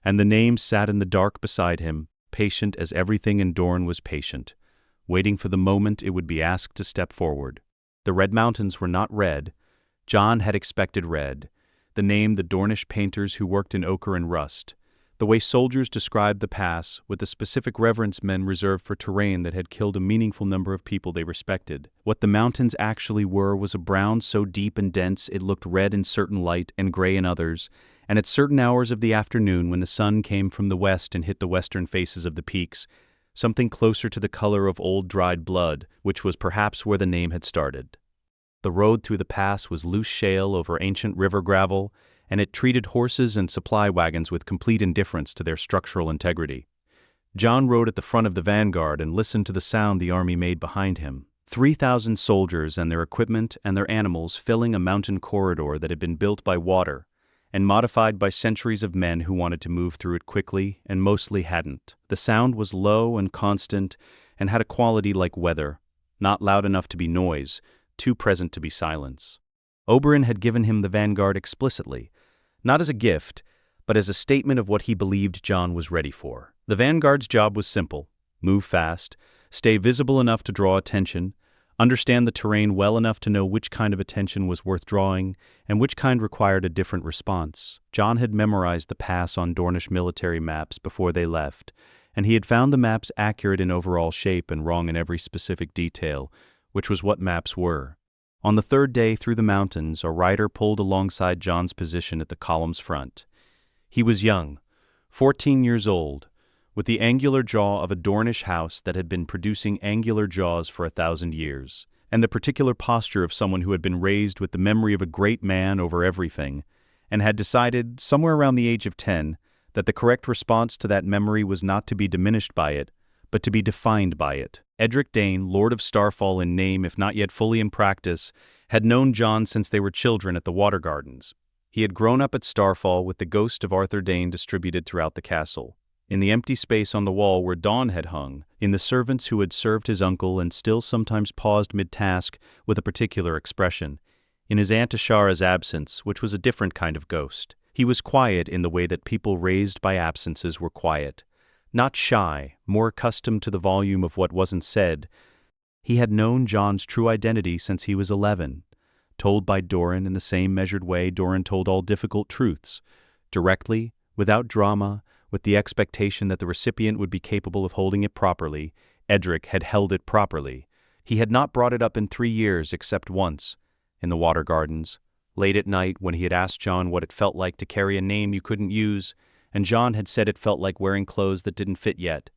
And the name sat in the dark beside him, patient as everything in Dorne was patient, waiting for the moment it would be asked to step forward. The Red Mountains were not red. Jon had expected red, the name the Dornish painters who worked in ochre and rust, the way soldiers described the pass with the specific reverence men reserved for terrain that had killed a meaningful number of people they respected. What the mountains actually were was a brown so deep and dense it looked red in certain light and gray in others, and at certain hours of the afternoon when the sun came from the west and hit the western faces of the peaks, something closer to the color of old dried blood, which was perhaps where the name had started. The road through the pass was loose shale over ancient river gravel, and it treated horses and supply wagons with complete indifference to their structural integrity. Jon rode at the front of the vanguard and listened to the sound the army made behind him. 3,000 soldiers and their equipment and their animals filling a mountain corridor that had been built by water and modified by centuries of men who wanted to move through it quickly and mostly hadn't. The sound was low and constant and had a quality like weather, not loud enough to be noise, too present to be silence. Oberyn had given him the vanguard explicitly, not as a gift, but as a statement of what he believed Jon was ready for. The vanguard's job was simple: move fast, stay visible enough to draw attention, understand the terrain well enough to know which kind of attention was worth drawing and which kind required a different response. Jon had memorized the pass on Dornish military maps before they left, and he had found the maps accurate in overall shape and wrong in every specific detail, which was what maps were. On the third day through the mountains, a rider pulled alongside Jon's position at the column's front. He was young, 14 years old, with the angular jaw of a Dornish house that had been producing angular jaws for 1,000 years, and the particular posture of someone who had been raised with the memory of a great man over everything, and had decided, somewhere around the age of 10, that the correct response to that memory was not to be diminished by it, but to be defined by it. Eddard Dane, Lord of Starfall in name if not yet fully in practice, had known Jon since they were children at the Water Gardens. He had grown up at Starfall with the ghost of Arthur Dane distributed throughout the castle, in the empty space on the wall where Dawn had hung, in the servants who had served his uncle and still sometimes paused mid-task with a particular expression, in his Aunt Ashara's absence, which was a different kind of ghost. He was quiet in the way that people raised by absences were quiet. Not shy, more accustomed to the volume of what wasn't said. He had known Jon's true identity since he was 11, told by Doran in the same measured way Doran told all difficult truths, directly, without drama, with the expectation that the recipient would be capable of holding it properly. Edric had held it properly. He had not brought it up in 3 years except once, in the Water Gardens, late at night when he had asked Jon what it felt like to carry a name you couldn't use, and Jon had said it felt like wearing clothes that didn't fit yet,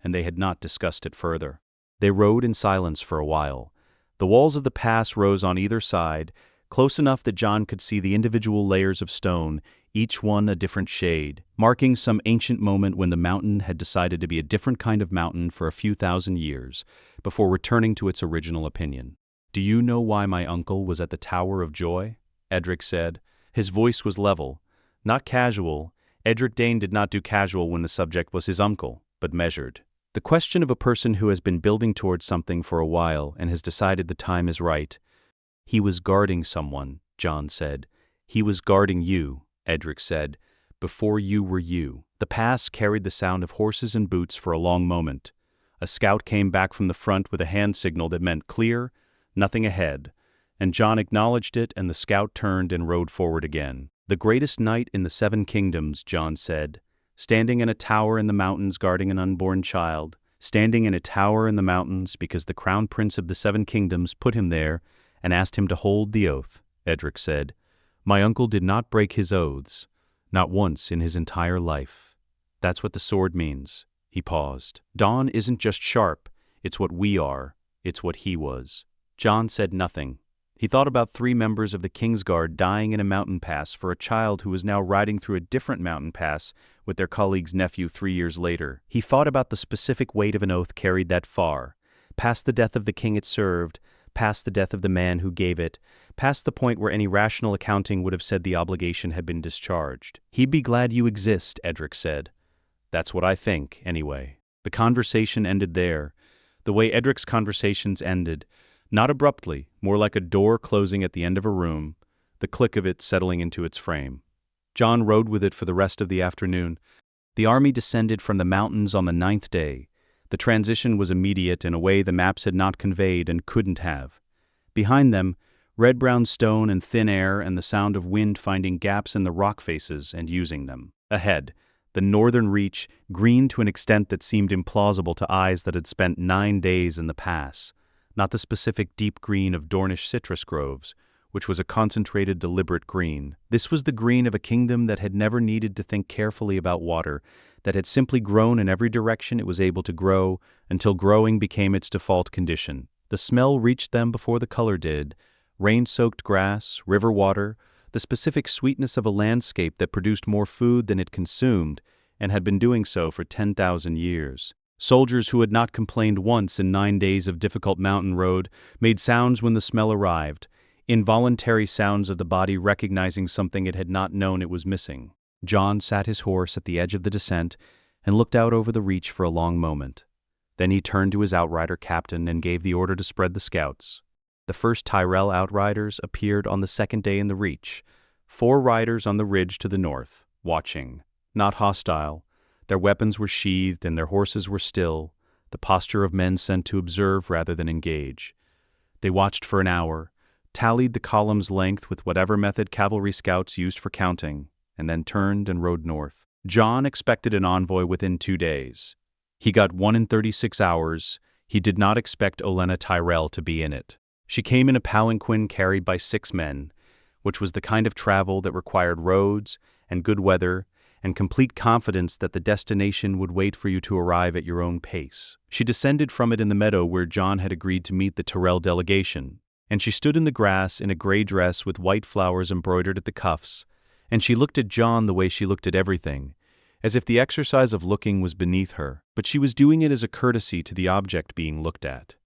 and they had not discussed it further. They rode in silence for a while. The walls of the pass rose on either side, close enough that Jon could see the individual layers of stone, each one a different shade, marking some ancient moment when the mountain had decided to be a different kind of mountain for a few thousand years, before returning to its original opinion. "Do you know why my uncle was at the Tower of Joy?" Edric said. His voice was level, not casual. Eddard Dane did not do casual when the subject was his uncle. but measured. The question of a person who has been building towards something for a while and has decided the time is right. He was guarding someone, Jon said. He was guarding you, Edric said, before you were you. The pass carried the sound of horses and boots for a long moment. A scout came back from the front with a hand signal that meant clear, nothing ahead, and Jon acknowledged it, and the scout turned and rode forward again. The greatest knight in the Seven Kingdoms, Jon said, standing in a tower in the mountains guarding an unborn child, standing in a tower in the mountains because the crown prince of the Seven Kingdoms put him there and asked him to hold the oath, Edric said. My uncle did not break his oaths, not once in his entire life. That's what the sword means. He paused. Dawn isn't just sharp, it's what we are, it's what he was. Jon said nothing. He thought about 3 members of the Kingsguard dying in a mountain pass for a child who was now riding through a different mountain pass with their colleague's nephew 3 years later. He thought about the specific weight of an oath carried that far, past the death of the king it served, past the death of the man who gave it, past the point where any rational accounting would have said the obligation had been discharged. He'd be glad you exist, Edric said. That's what I think, anyway. The conversation ended there, the way Edric's conversations ended, not abruptly, more like a door closing at the end of a room, the click of it settling into its frame. Jon rode with it for the rest of the afternoon. The army descended from the mountains on the 9th day. The transition was immediate in a way the maps had not conveyed and couldn't have. Behind them, red-brown stone and thin air and the sound of wind finding gaps in the rock faces and using them. Ahead, the northern reach, green to an extent that seemed implausible to eyes that had spent 9 days in the pass. Not the specific deep green of Dornish citrus groves, which was a concentrated, deliberate green. This was the green of a kingdom that had never needed to think carefully about water, that had simply grown in every direction it was able to grow until growing became its default condition. The smell reached them before the color did. Rain-soaked grass, river water, the specific sweetness of a landscape that produced more food than it consumed and had been doing so for 10,000 years. Soldiers who had not complained once in 9 days of difficult mountain road made sounds when the smell arrived, involuntary sounds of the body recognizing something it had not known it was missing. Jon sat his horse at the edge of the descent and looked out over the reach for a long moment. Then he turned to his outrider captain and gave the order to spread the scouts. The first Tyrell outriders appeared on the 2nd day in the reach, 4 riders on the ridge to the north, watching, not hostile. Their weapons were sheathed and their horses were still, the posture of men sent to observe rather than engage. They watched for an hour, tallied the column's length with whatever method cavalry scouts used for counting, and then turned and rode north. Jon expected an envoy within 2 days. He got one in 36 hours. He did not expect Olenna Tyrell to be in it. She came in a palanquin carried by 6 men, which was the kind of travel that required roads and good weather and complete confidence that the destination would wait for you to arrive at your own pace. She descended from it in the meadow where Jon had agreed to meet the Tyrell delegation, and she stood in the grass in a gray dress with white flowers embroidered at the cuffs, and she looked at Jon the way she looked at everything, as if the exercise of looking was beneath her, but she was doing it as a courtesy to the object being looked at.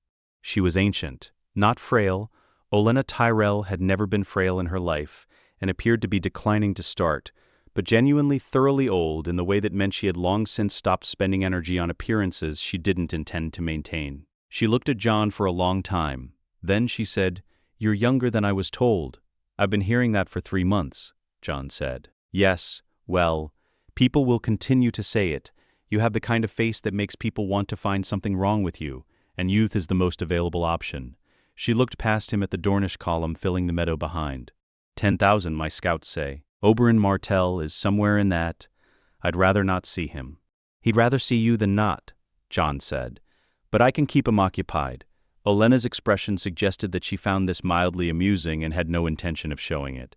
She was ancient, not frail. Olenna Tyrell had never been frail in her life, and appeared to be declining to start, but genuinely thoroughly old in the way that meant she had long since stopped spending energy on appearances she didn't intend to maintain. She looked at Jon for a long time. Then she said, "You're younger than I was told." "I've been hearing that for 3 months, Jon said. "Yes, well, people will continue to say it. You have the kind of face that makes people want to find something wrong with you, and youth is the most available option." She looked past him at the Dornish column filling the meadow behind. 10,000, my scouts say. Oberyn Martell is somewhere in that. I'd rather not see him. "He'd rather see you than not," Jon said. "But I can keep him occupied." Olenna's expression suggested that she found this mildly amusing and had no intention of showing it.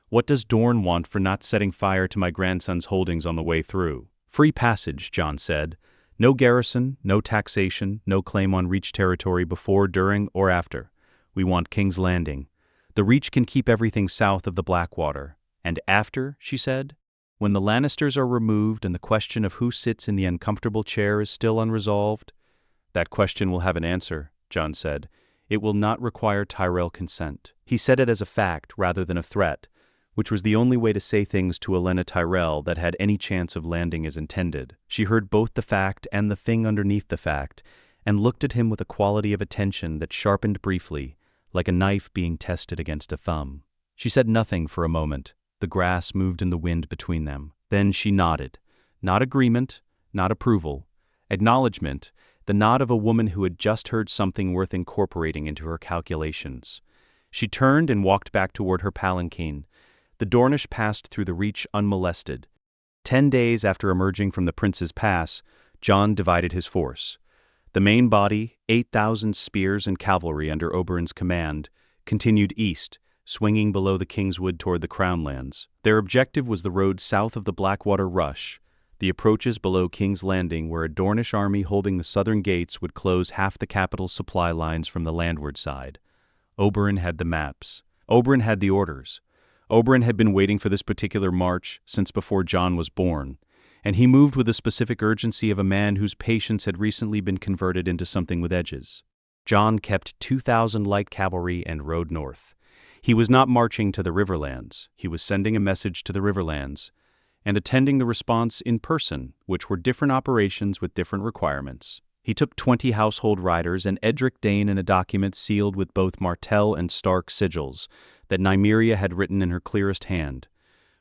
"What does Dorne want for not setting fire to my grandson's holdings on the way through?" "Free passage," Jon said. "No garrison, no taxation, no claim on Reach territory before, during, or after. We want King's Landing. The Reach can keep everything south of the Blackwater. And after," she said, "when the Lannisters are removed and the question of who sits in the uncomfortable chair is still unresolved." "That question will have an answer," Jon said. "It will not require Tyrell consent." He said it as a fact rather than a threat, which was the only way to say things to Olenna Tyrell that had any chance of landing as intended. She heard both the fact and the thing underneath the fact, and looked at him with a quality of attention that sharpened briefly, like a knife being tested against a thumb. She said nothing for a moment. The grass moved in the wind between them. Then she nodded. Not agreement, not approval. Acknowledgement, the nod of a woman who had just heard something worth incorporating into her calculations. She turned and walked back toward her palanquin. The Dornish passed through the reach unmolested. 10 days after emerging from the Prince's Pass, Jon divided his force. The main body, 8,000 spears and cavalry under Oberyn's command, continued east, swinging below the Kingswood toward the Crown Lands. Their objective was the road south of the Blackwater Rush. The approaches below King's Landing, where a Dornish army holding the southern gates would close half the capital's supply lines from the landward side. Oberyn had the maps. Oberyn had the orders. Oberyn had been waiting for this particular march since before Jon was born, and he moved with the specific urgency of a man whose patience had recently been converted into something with edges. Jon kept 2,000 light cavalry and rode north. He was not marching to the Riverlands. He was sending a message to the Riverlands and attending the response in person, which were different operations with different requirements. He took 20 household riders and Edric Dane in a document sealed with both Martell and Stark sigils that Nymeria had written in her clearest hand,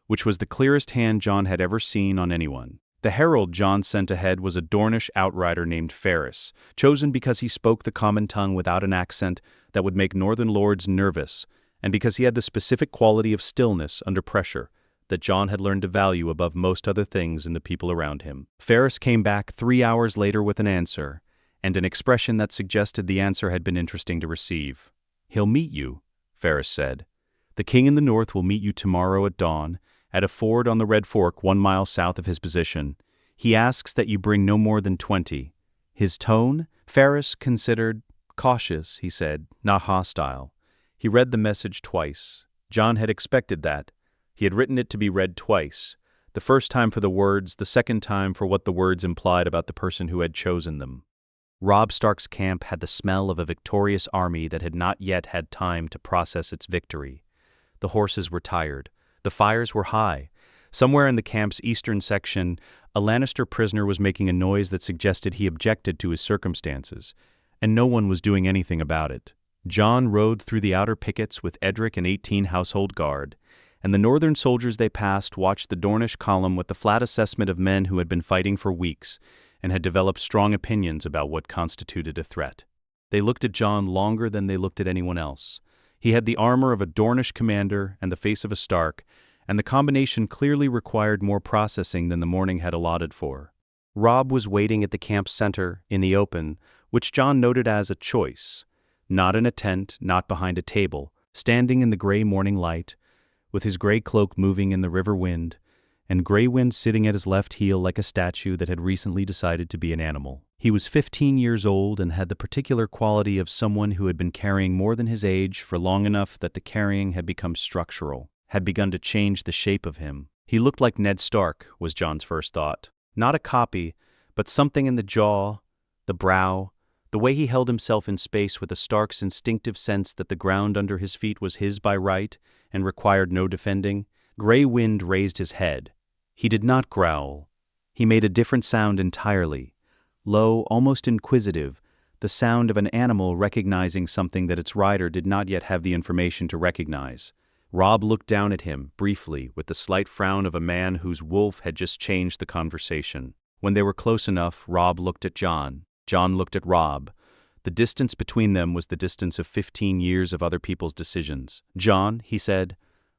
which was the clearest hand Jon had ever seen on anyone. The herald Jon sent ahead was a Dornish outrider named Ferris, chosen because he spoke the common tongue without an accent that would make northern lords nervous, and because he had the specific quality of stillness under pressure that Jon had learned to value above most other things in the people around him. Ferris came back 3 hours later with an answer, and an expression that suggested the answer had been interesting to receive. "He'll meet you," Ferris said. "The king in the north will meet you tomorrow at dawn, at a ford on the Red Fork 1 mile south of his position. He asks that you bring no more than 20. His tone? Ferris considered cautious, he said, not hostile. He read the message twice. Jon had expected that. He had written it to be read twice, the first time for the words, the second time for what the words implied about the person who had chosen them. Robb Stark's camp had the smell of a victorious army that had not yet had time to process its victory. The horses were tired. The fires were high. Somewhere in the camp's eastern section, a Lannister prisoner was making a noise that suggested he objected to his circumstances, and no one was doing anything about it. Jon rode through the outer pickets with Edric and 18 household guard, and the northern soldiers they passed watched the Dornish column with the flat assessment of men who had been fighting for weeks and had developed strong opinions about what constituted a threat. They looked at Jon longer than they looked at anyone else. He had the armor of a Dornish commander and the face of a Stark, and the combination clearly required more processing than the morning had allotted for. Robb was waiting at the camp center, in the open, which Jon noted as a choice. Not in a tent, not behind a table, standing in the gray morning light, with his gray cloak moving in the river wind, and Grey Wind sitting at his left heel like a statue that had recently decided to be an animal. He was 15 years old and had the particular quality of someone who had been carrying more than his age for long enough that the carrying had become structural, had begun to change the shape of him. He looked like Ned Stark, was Jon's first thought. Not a copy, but something in the jaw, the brow, the way he held himself in space with a Stark's instinctive sense that the ground under his feet was his by right and required no defending. Grey Wind raised his head. He did not growl. He made a different sound entirely. Low, almost inquisitive, the sound of an animal recognizing something that its rider did not yet have the information to recognize. Robb looked down at him, briefly, with the slight frown of a man whose wolf had just changed the conversation. When they were close enough, Robb looked at Jon. Jon looked at Robb. The distance between them was the distance of 15 years of other people's decisions. "Jon," he said.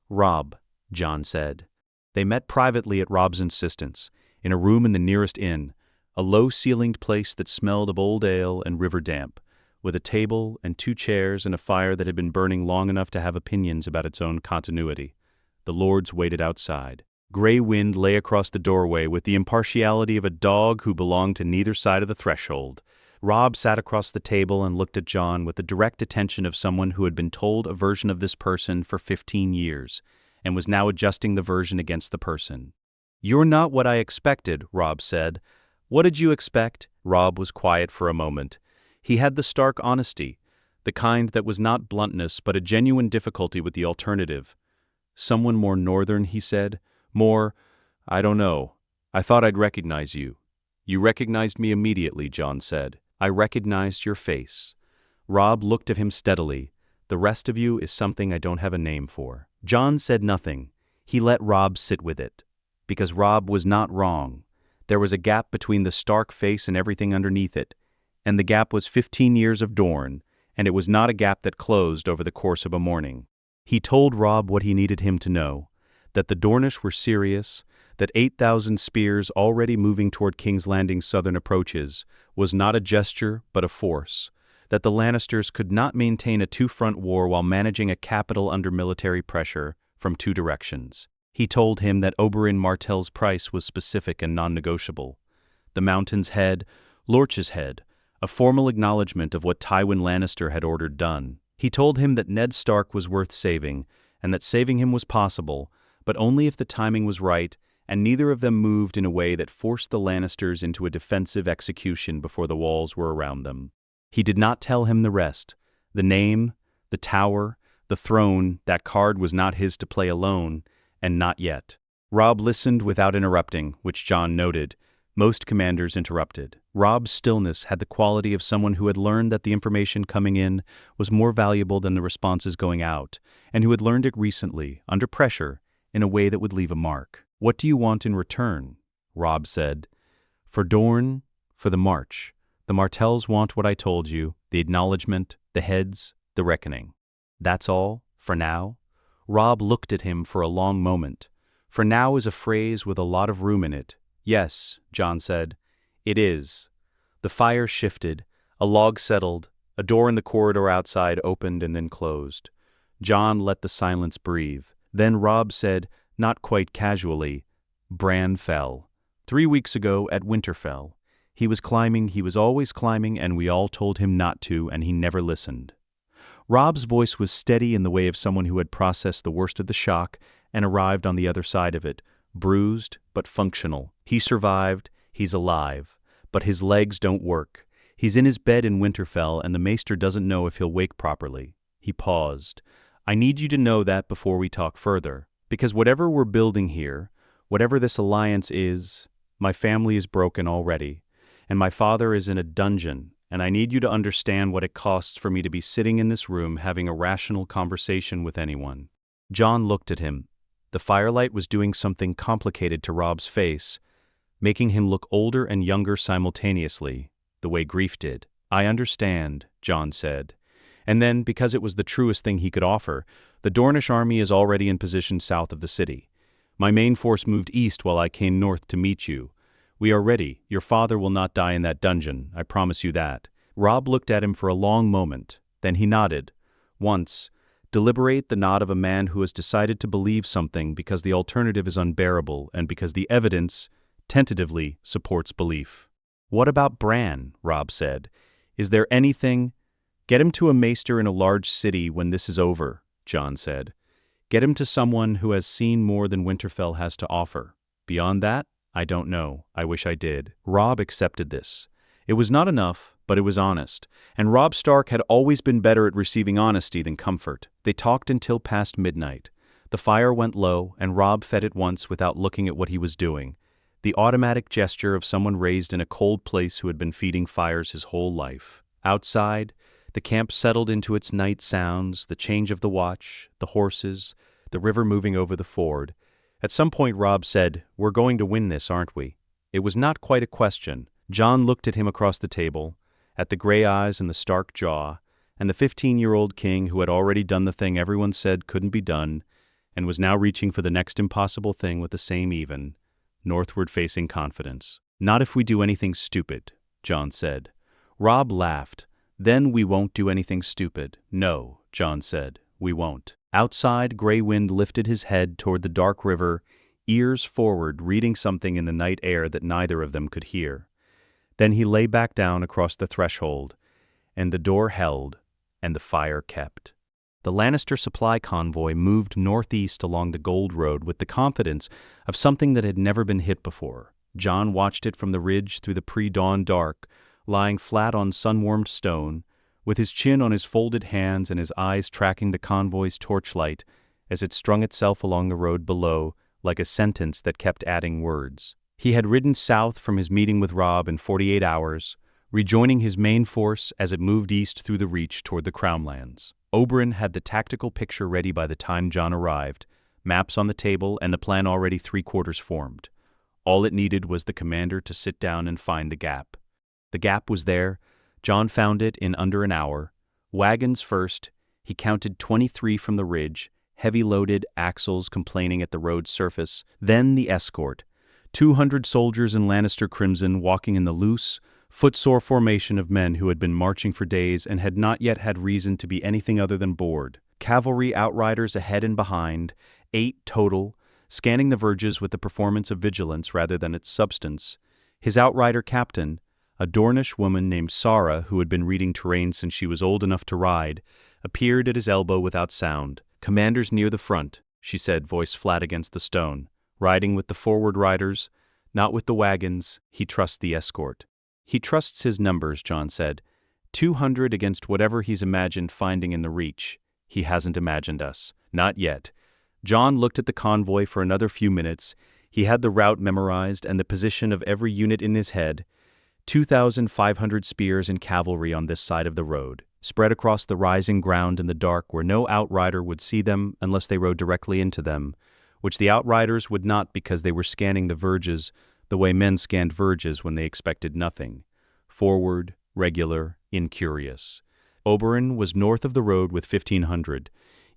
"Robb," Jon said. They met privately at Robb's insistence, in a room in the nearest inn, a low-ceilinged place that smelled of old ale and river damp, with a table and 2 chairs and a fire that had been burning long enough to have opinions about its own continuity. The lords waited outside. Grey Wind lay across the doorway with the impartiality of a dog who belonged to neither side of the threshold. Robb sat across the table and looked at Jon with the direct attention of someone who had been told a version of this person for 15 years, and was now adjusting the version against the person. "You're not what I expected," Robb said. "What did you expect?" Robb was quiet for a moment. He had the Stark honesty, the kind that was not bluntness but a genuine difficulty with the alternative. Someone more northern, he said. More, I don't know. I thought I'd recognize you. You recognized me immediately, Jon said. I recognized your face. Robb looked at him steadily. The rest of you is something I don't have a name for. Jon said nothing. He let Robb sit with it. Because Robb was not wrong. There was a gap between the Stark face and everything underneath it. And the gap was 15 years of Dorne, and it was not a gap that closed over the course of a morning. He told Robb what he needed him to know, that the Dornish were serious, that 8,000 spears already moving toward King's Landing's southern approaches was not a gesture but a force, that the Lannisters could not maintain a two-front war while managing a capital under military pressure from two directions. He told him that Oberyn Martell's price was specific and non-negotiable. The Mountain's head, Lorch's head, a formal acknowledgement of what Tywin Lannister had ordered done. He told him that Ned Stark was worth saving, and that saving him was possible, but only if the timing was right, and neither of them moved in a way that forced the Lannisters into a defensive execution before the walls were around them. He did not tell him the rest. The name, the tower, the throne, that card was not his to play alone, and not yet. Robb listened without interrupting, which Jon noted. Most commanders interrupted. Robb's stillness had the quality of someone who had learned that the information coming in was more valuable than the responses going out, and who had learned it recently, under pressure, in a way that would leave a mark. "What do you want in return?" Robb said. "For Dorne, for the march. The Martells want what I told you, the acknowledgement, the heads, the reckoning. That's all, for now?" Robb looked at him for a long moment. "For now" is a phrase with a lot of room in it. "Yes," Jon said. "It is." The fire shifted, a log settled, a door in the corridor outside opened and then closed. Jon let the silence breathe. Then Robb said, not quite casually, "Bran fell. 3 weeks ago at Winterfell. He was climbing, he was always climbing, and we all told him not to, and he never listened." Robb's voice was steady in the way of someone who had processed the worst of the shock and arrived on the other side of it, bruised but functional. "He survived, he's alive, but his legs don't work. He's in his bed in Winterfell, and the maester doesn't know if he'll wake properly." He paused. "I need you to know that before we talk further. Because whatever we're building here, whatever this alliance is, my family is broken already, and my father is in a dungeon, and I need you to understand what it costs for me to be sitting in this room having a rational conversation with anyone." Jon looked at him. The firelight was doing something complicated to Robb's face, making him look older and younger simultaneously, the way grief did. "I understand," Jon said. And then, because it was the truest thing he could offer, "The Dornish army is already in position south of the city. My main force moved east while I came north to meet you. We are ready. Your father will not die in that dungeon, I promise you that." Robb looked at him for a long moment, then he nodded. Once, deliberate, the nod of a man who has decided to believe something because the alternative is unbearable and because the evidence, tentatively, supports belief. "What about Bran?" Robb said. "Is there anything—" "Get him to a maester in a large city when this is over," Jon said. "Get him to someone who has seen more than Winterfell has to offer. Beyond that, I don't know. I wish I did." Robb accepted this. It was not enough, but it was honest, and Robb Stark had always been better at receiving honesty than comfort. They talked until past midnight. The fire went low, and Robb fed it once without looking at what he was doing. The automatic gesture of someone raised in a cold place who had been feeding fires his whole life. Outside, the camp settled into its night sounds, the change of the watch, the horses, the river moving over the ford. At some point Robb said, "We're going to win this, aren't we?" It was not quite a question. Jon looked at him across the table, at the gray eyes and the stark jaw, and the 15-year-old king who had already done the thing everyone said couldn't be done, and was now reaching for the next impossible thing with the same even, northward-facing confidence. "Not if we do anything stupid," Jon said. Robb laughed. "Then we won't do anything stupid." "No," Jon said, "we won't." Outside, Grey Wind lifted his head toward the dark river, ears forward, reading something in the night air that neither of them could hear. Then he lay back down across the threshold, and the door held, and the fire kept. The Lannister supply convoy moved northeast along the Gold Road with the confidence of something that had never been hit before. Jon watched it from the ridge through the pre-dawn dark, lying flat on sun-warmed stone, with his chin on his folded hands and his eyes tracking the convoy's torchlight as it strung itself along the road below like a sentence that kept adding words. He had ridden south from his meeting with Robb in 48 hours, rejoining his main force as it moved east through the Reach toward the Crownlands. Oberyn had the tactical picture ready by the time Jon arrived, maps on the table and the plan already three-quarters formed. All it needed was the commander to sit down and find the gap. The gap was there. Jon found it in under an hour. Wagons first. He counted 23 from the ridge, heavy-loaded axles complaining at the road's surface. Then the escort. 200 soldiers in Lannister crimson walking in the loose, footsore formation of men who had been marching for days and had not yet had reason to be anything other than bored. Cavalry outriders ahead and behind, 8 total, scanning the verges with the performance of vigilance rather than its substance. His outrider captain, a Dornish woman named Sara who had been reading terrain since she was old enough to ride, appeared at his elbow without sound. "Commander's near the front," she said, voice flat against the stone. "Riding with the forward riders, not with the wagons. He trusts the escort." "He trusts his numbers," Jon said. 200 against whatever he's imagined finding in the Reach. He hasn't imagined us. Not yet. Jon looked at the convoy for another few minutes. He had the route memorized and the position of every unit in his head. 2,500 spears and cavalry on this side of the road, spread across the rising ground in the dark where no outrider would see them unless they rode directly into them, which the outriders would not because they were scanning the verges the way men scanned verges when they expected nothing. Forward, regular, incurious. Oberyn was north of the road with 1,500,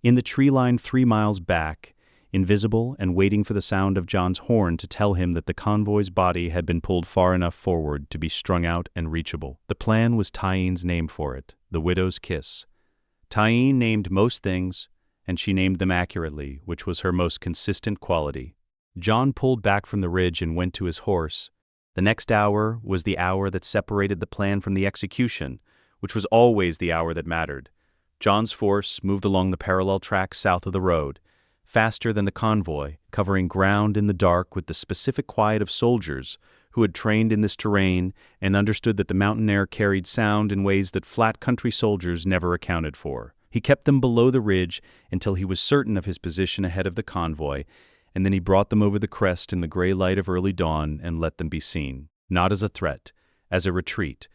in the tree line 3 miles back, invisible and waiting for the sound of Jon's horn to tell him that the convoy's body had been pulled far enough forward to be strung out and reachable. The plan was Tyenne's name for it, the widow's kiss. Tyene named most things, and she named them accurately, which was her most consistent quality. Jon pulled back from the ridge and went to his horse. The next hour was the hour that separated the plan from the execution, which was always the hour that mattered. Jon's force moved along the parallel track south of the road, faster than the convoy, covering ground in the dark with the specific quiet of soldiers who had trained in this terrain and understood that the mountain air carried sound in ways that flat country soldiers never accounted for. He kept them below the ridge until he was certain of his position ahead of the convoy, and then he brought them over the crest in the gray light of early dawn and let them be seen, not as a threat, as a retreat.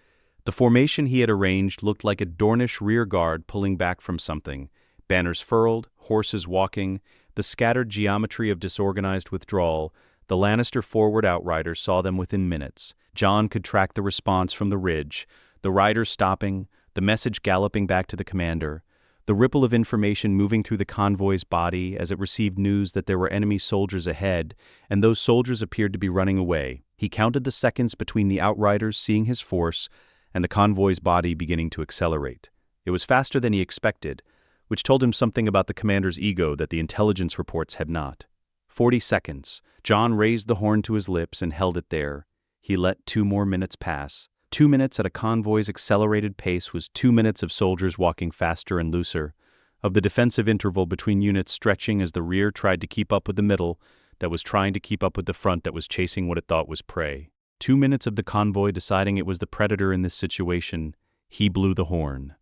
The formation he had arranged looked like a Dornish rear guard pulling back from something, banners furled, horses walking, the scattered geometry of disorganized withdrawal. The Lannister forward outriders saw them within minutes. Jon could track the response from the ridge, the riders stopping, the message galloping back to the commander, the ripple of information moving through the convoy's body as it received news that there were enemy soldiers ahead, and those soldiers appeared to be running away. He counted the seconds between the outriders seeing his force and the convoy's body beginning to accelerate. It was faster than he expected, which told him something about the commander's ego that the intelligence reports had not. 40 seconds. Jon raised the horn to his lips and held it there. He let 2 more minutes pass. 2 minutes at a convoy's accelerated pace was 2 minutes of soldiers walking faster and looser, of the defensive interval between units stretching as the rear tried to keep up with the middle that was trying to keep up with the front that was chasing what it thought was prey. 2 minutes of the convoy deciding it was the predator in this situation. He blew the horn.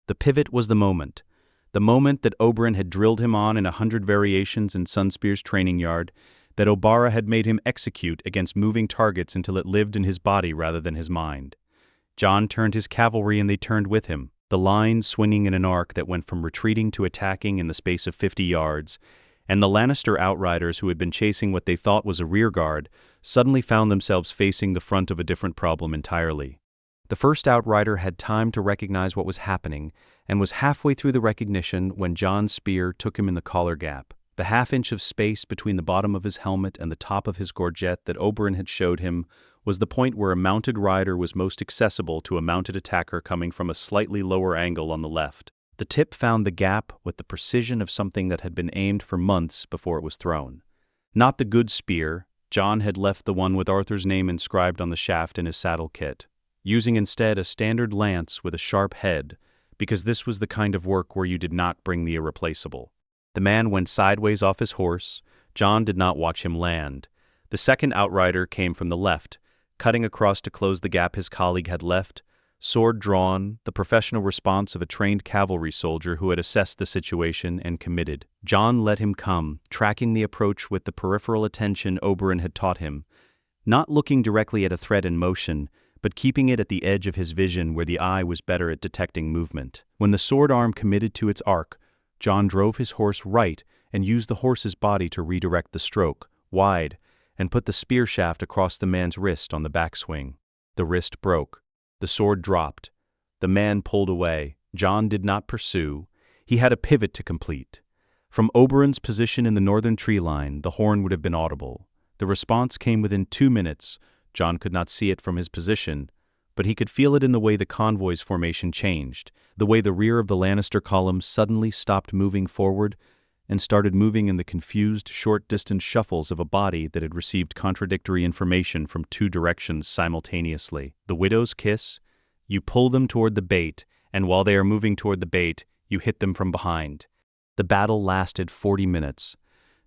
The pivot was the moment that Oberyn had drilled him on in 100 variations in Sunspear's training yard, that Obara had made him execute against moving targets until it lived in his body rather than his mind. Jon turned his cavalry and they turned with him, the line swinging in an arc that went from retreating to attacking in the space of 50 yards, and the Lannister outriders who had been chasing what they thought was a rearguard suddenly found themselves facing the front of a different problem entirely. The first outrider had time to recognize what was happening and was halfway through the recognition when Jon's spear took him in the collar gap. The half-inch of space between the bottom of his helmet and the top of his gorget that Oberyn had showed him was the point where a mounted rider was most accessible to a mounted attacker coming from a slightly lower angle on the left. The tip found the gap with the precision of something that had been aimed for months before it was thrown. Not the good spear. Jon had left the one with Arthur's name inscribed on the shaft in his saddle kit, using instead a standard lance with a sharp head, because this was the kind of work where you did not bring the irreplaceable. The man went sideways off his horse. Jon did not watch him land. The second outrider came from the left, cutting across to close the gap his colleague had left. sword drawn, the professional response of a trained cavalry soldier who had assessed the situation and committed. Jon let him come, tracking the approach with the peripheral attention Oberyn had taught him, not looking directly at a threat in motion, but keeping it at the edge of his vision where the eye was better at detecting movement. When the sword arm committed to its arc, Jon drove his horse right and used the horse's body to redirect the stroke, wide, and put the spear shaft across the man's wrist on the backswing. The wrist broke. The sword dropped. The man pulled away. Jon did not pursue. He had a pivot to complete. From Oberyn's position in the northern tree line, the horn would have been audible. The response came within 2 minutes. Jon could not see it from his position, but he could feel it in the way the convoy's formation changed, the way the rear of the Lannister column suddenly stopped moving forward and started moving in the confused, short-distance shuffles of a body that had received contradictory information from 2 directions simultaneously. The widow's kiss: you pull them toward the bait, and while they are moving toward the bait, you hit them from behind. The battle lasted 40 minutes.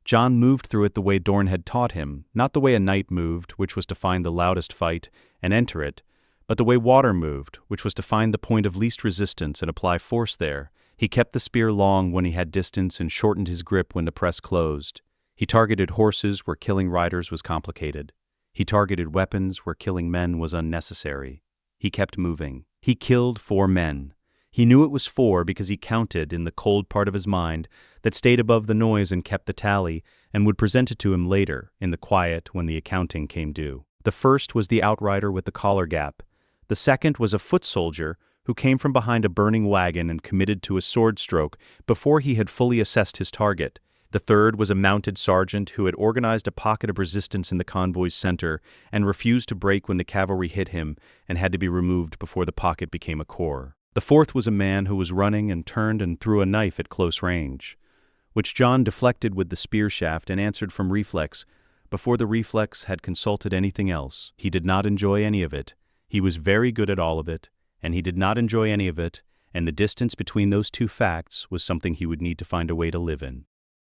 Jon moved through it the way Dorne had taught him, not the way a knight moved, which was to find the loudest fight and enter it, but the way water moved, which was to find the point of least resistance and apply force there. He kept the spear long when he had distance and shortened his grip when the press closed. He targeted horses where killing riders was complicated. He targeted weapons where killing men was unnecessary. He kept moving. He killed 4 men. He knew it was 4 because he counted in the cold part of his mind that stayed above the noise and kept the tally and would present it to him later, in the quiet when the accounting came due. The first was the outrider with the collar gap. The second was a foot soldier who came from behind a burning wagon and committed to a sword stroke before he had fully assessed his target. The third was a mounted sergeant who had organized a pocket of resistance in the convoy's center and refused to break when the cavalry hit him and had to be removed before the pocket became a core. The fourth was a man who was running and turned and threw a knife at close range, which Jon deflected with the spear shaft and answered from reflex before the reflex had consulted anything else. He did not enjoy any of it. He was very good at all of it, and he did not enjoy any of it, and the distance between those 2 facts was something he would need to find a way to live in.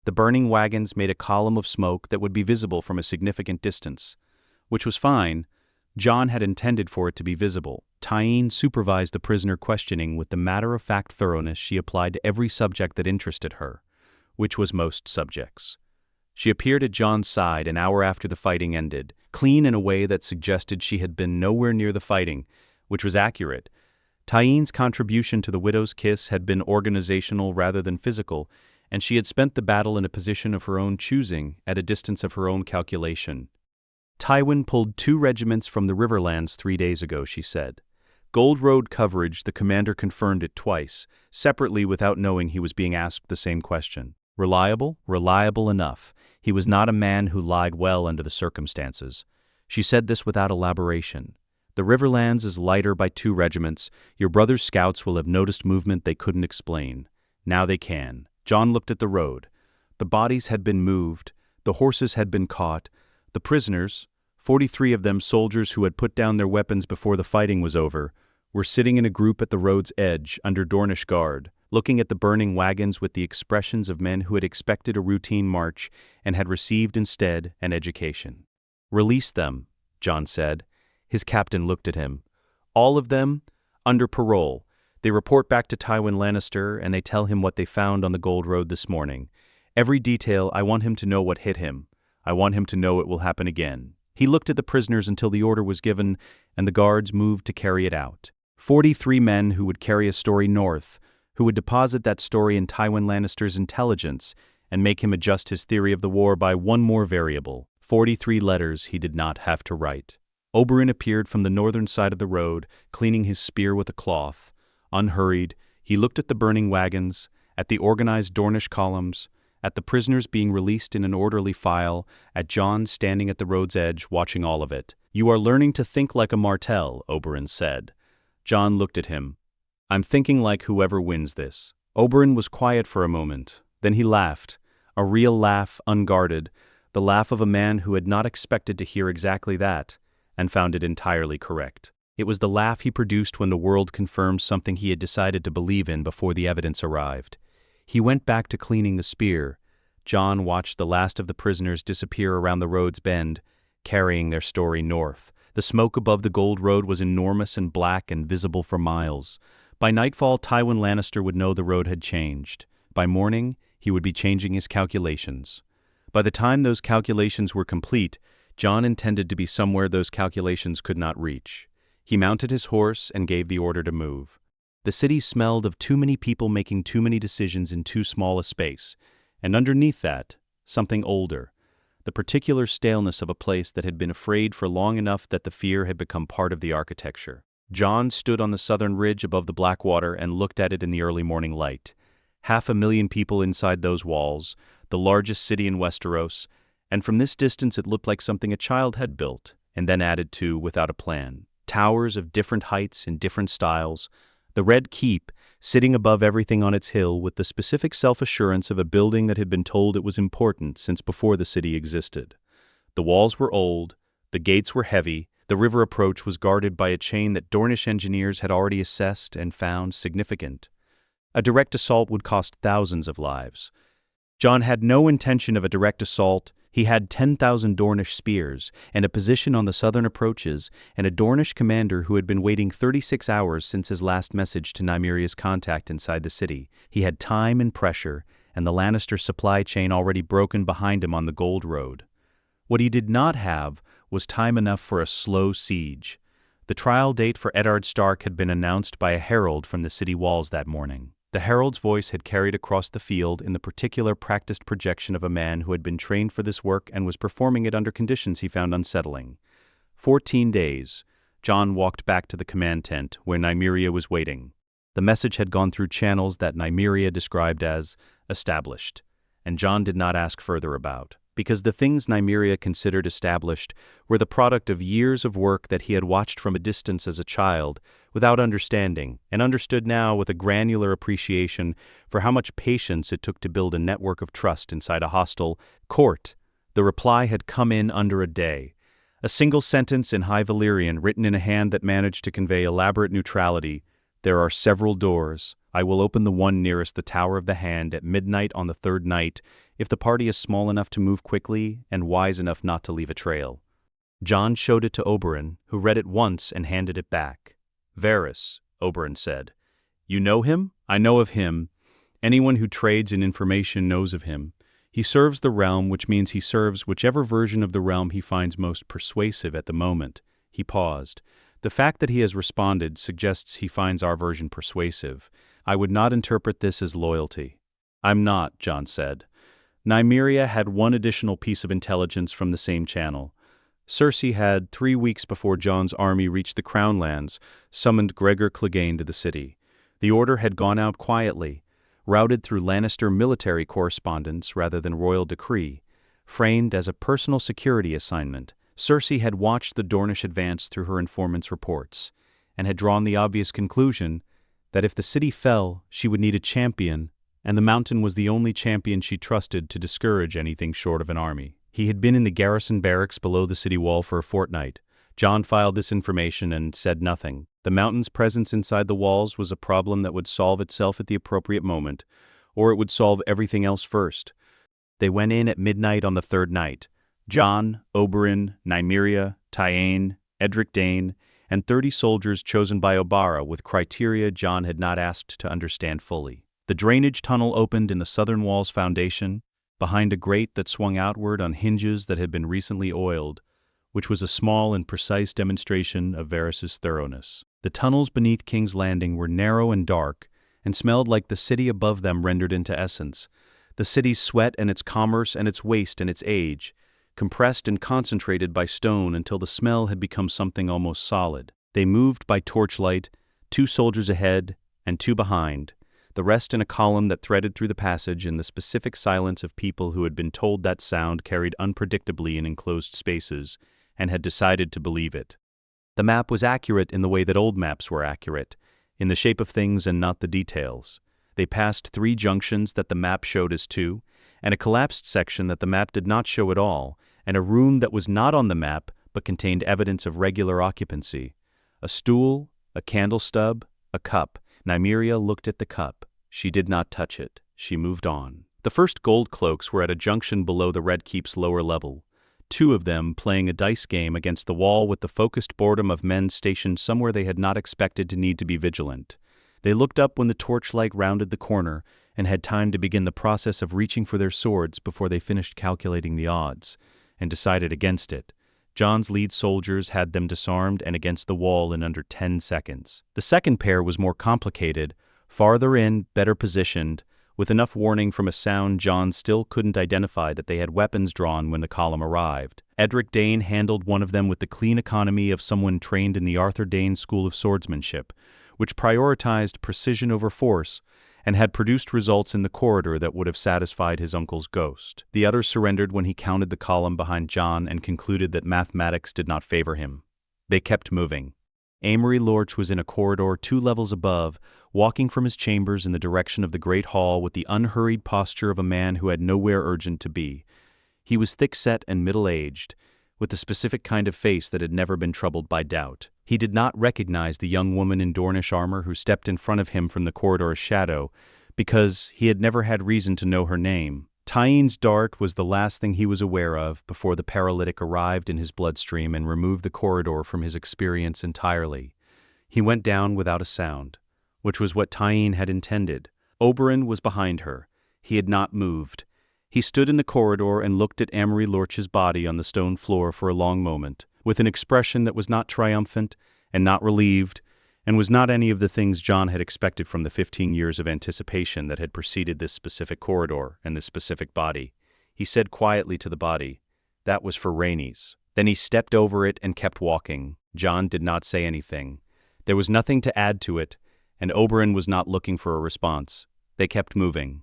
The burning wagons made a column of smoke that would be visible from a significant distance, which was fine. Jon had intended for it to be visible. Tyene supervised the prisoner questioning with the matter-of-fact thoroughness she applied to every subject that interested her, which was most subjects. She appeared at Jon's side an hour after the fighting ended, clean in a way that suggested she had been nowhere near the fighting, which was accurate. Tyene's contribution to the widow's kiss had been organizational rather than physical, and she had spent the battle in a position of her own choosing, at a distance of her own calculation. Tywin pulled 2 regiments from the Riverlands 3 days ago, she said. Gold Road coverage, the commander confirmed it twice, separately without knowing he was being asked the same question. Reliable? Reliable enough. He was not a man who lied well under the circumstances. She said this without elaboration. The Riverlands is lighter by 2 regiments. Your brother's scouts will have noticed movement they couldn't explain. Now they can. Jon looked at the road. The bodies had been moved. The horses had been caught. The prisoners, 43 of them soldiers who had put down their weapons before the fighting was over, were sitting in a group at the road's edge under Dornish guard, looking at the burning wagons with the expressions of men who had expected a routine march and had received instead an education. "Release them," Jon said. His captain looked at him. "All of them, under parole. They report back to Tywin Lannister and they tell him what they found on the Gold Road this morning. Every detail, I want him to know what hit him. I want him to know it will happen again." He looked at the prisoners until the order was given and the guards moved to carry it out. 43 men who would carry a story north, who would deposit that story in Tywin Lannister's intelligence and make him adjust his theory of the war by 1 more variable. 43 letters he did not have to write. Oberyn appeared from the northern side of the road, cleaning his spear with a cloth. Unhurried, he looked at the burning wagons, at the organized Dornish columns, at the prisoners being released in an orderly file, at Jon standing at the road's edge watching all of it. "You are learning to think like a Martell," Oberyn said. Jon looked at him. "I'm thinking like whoever wins this." Oberyn was quiet for a moment. Then he laughed. A real laugh, unguarded. The laugh of a man who had not expected to hear exactly that, and found it entirely correct. It was the laugh he produced when the world confirmed something he had decided to believe in before the evidence arrived. He went back to cleaning the spear. Jon watched the last of the prisoners disappear around the road's bend, carrying their story north. The smoke above the gold road was enormous and black and visible for miles. By nightfall, Tywin Lannister would know the road had changed. By morning, he would be changing his calculations. By the time those calculations were complete, Jon intended to be somewhere those calculations could not reach. He mounted his horse and gave the order to move. The city smelled of too many people making too many decisions in too small a space, and underneath that, something older, the particular staleness of a place that had been afraid for long enough that the fear had become part of the architecture. Jon stood on the southern ridge above the Blackwater and looked at it in the early morning light. 500,000 people inside those walls, the largest city in Westeros, and from this distance it looked like something a child had built, and then added to without a plan. Towers of different heights in different styles, the Red Keep sitting above everything on its hill with the specific self-assurance of a building that had been told it was important since before the city existed. The walls were old, the gates were heavy, the river approach was guarded by a chain that Dornish engineers had already assessed and found significant. A direct assault would cost thousands of lives. Jon had no intention of a direct assault. He had 10,000 Dornish spears, and a position on the southern approaches, and a Dornish commander who had been waiting 36 hours since his last message to Nymeria's contact inside the city. He had time and pressure, and the Lannister supply chain already broken behind him on the Gold Road. What he did not have was time enough for a slow siege. The trial date for Eddard Stark had been announced by a herald from the city walls that morning. The herald's voice had carried across the field in the particular practiced projection of a man who had been trained for this work and was performing it under conditions he found unsettling. 14 days. Jon walked back to the command tent where Nymeria was waiting. The message had gone through channels that Nymeria described as established, and Jon did not ask further about, because the things Nymeria considered established were the product of years of work that he had watched from a distance as a child, without understanding, and understood now with a granular appreciation for how much patience it took to build a network of trust inside a hostile court. The reply had come in under a day. A single sentence in High Valyrian written in a hand that managed to convey elaborate neutrality. There are several doors. I will open the one nearest the Tower of the Hand at midnight on the third night, if the party is small enough to move quickly and wise enough not to leave a trail. Jon showed it to Oberyn, who read it once and handed it back. Varys, Oberyn said. You know him? I know of him. Anyone who trades in information knows of him. He serves the realm, which means he serves whichever version of the realm he finds most persuasive at the moment. He paused. The fact that he has responded suggests he finds our version persuasive. I would not interpret this as loyalty. I'm not, Jon said. Nymeria had one additional piece of intelligence from the same channel. Cersei had, 3 weeks before Jon's army reached the Crown Lands, summoned Gregor Clegane to the city. The order had gone out quietly, routed through Lannister military correspondence rather than royal decree, framed as a personal security assignment. Cersei had watched the Dornish advance through her informant's reports, and had drawn the obvious conclusion that if the city fell, she would need a champion, and the mountain was the only champion she trusted to discourage anything short of an army. He had been in the garrison barracks below the city wall for a fortnight. Jon filed this information and said nothing. The mountain's presence inside the walls was a problem that would solve itself at the appropriate moment, or it would solve everything else first. They went in at midnight on the third night. Jon, Oberyn, Nymeria, Tyane, Edric Dane, and 30 soldiers chosen by Obara with criteria Jon had not asked to understand fully. The drainage tunnel opened in the southern wall's foundation, behind a grate that swung outward on hinges that had been recently oiled, which was a small and precise demonstration of Varys' thoroughness. The tunnels beneath King's Landing were narrow and dark, and smelled like the city above them rendered into essence. The city's sweat and its commerce and its waste and its age, compressed and concentrated by stone until the smell had become something almost solid. They moved by torchlight, 2 soldiers ahead and 2 behind, the rest in a column that threaded through the passage in the specific silence of people who had been told that sound carried unpredictably in enclosed spaces and had decided to believe it. The map was accurate in the way that old maps were accurate, in the shape of things and not the details. They passed 3 junctions that the map showed as 2, and a collapsed section that the map did not show at all, and a room that was not on the map but contained evidence of regular occupancy. A stool, a candle stub, a cup. Nymeria looked at the cup. She did not touch it. She moved on. The first gold cloaks were at a junction below the Red Keep's lower level. two of them playing a dice game against the wall with the focused boredom of men stationed somewhere they had not expected to need to be vigilant. They looked up when the torchlight rounded the corner and had time to begin the process of reaching for their swords before they finished calculating the odds, and decided against it. Jon's lead soldiers had them disarmed and against the wall in under 10 seconds. The second pair was more complicated, farther in, better positioned. With enough warning from a sound, Jon still couldn't identify that they had weapons drawn when the column arrived. Edric Dane handled one of them with the clean economy of someone trained in the Arthur Dane School of Swordsmanship, which prioritized precision over force, and had produced results in the corridor that would have satisfied his uncle's ghost. The other surrendered when he counted the column behind Jon and concluded that mathematics did not favor him. They kept moving. Amory Lorch was in a corridor 2 levels above, walking from his chambers in the direction of the great hall with the unhurried posture of a man who had nowhere urgent to be. He was thick-set and middle-aged, with the specific kind of face that had never been troubled by doubt. He did not recognize the young woman in Dornish armor who stepped in front of him from the corridor's shadow, because he had never had reason to know her name. Tyrion Stark was the last thing he was aware of before the paralytic arrived in his bloodstream and removed the corridor from his experience entirely. He went down without a sound, which was what Tyrion had intended. Oberyn was behind her. He had not moved. He stood in the corridor and looked at Amory Lorch's body on the stone floor for a long moment, with an expression that was not triumphant and not relieved, and was not any of the things Jon had expected from the 15 years of anticipation that had preceded this specific corridor and this specific body. He said quietly to the body, "That was for Rhaenys." Then he stepped over it and kept walking. Jon did not say anything. There was nothing to add to it, and Oberyn was not looking for a response. They kept moving.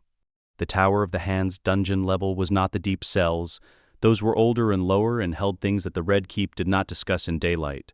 The Tower of the Hand's dungeon level was not the deep cells. Those were older and lower and held things that the Red Keep did not discuss in daylight.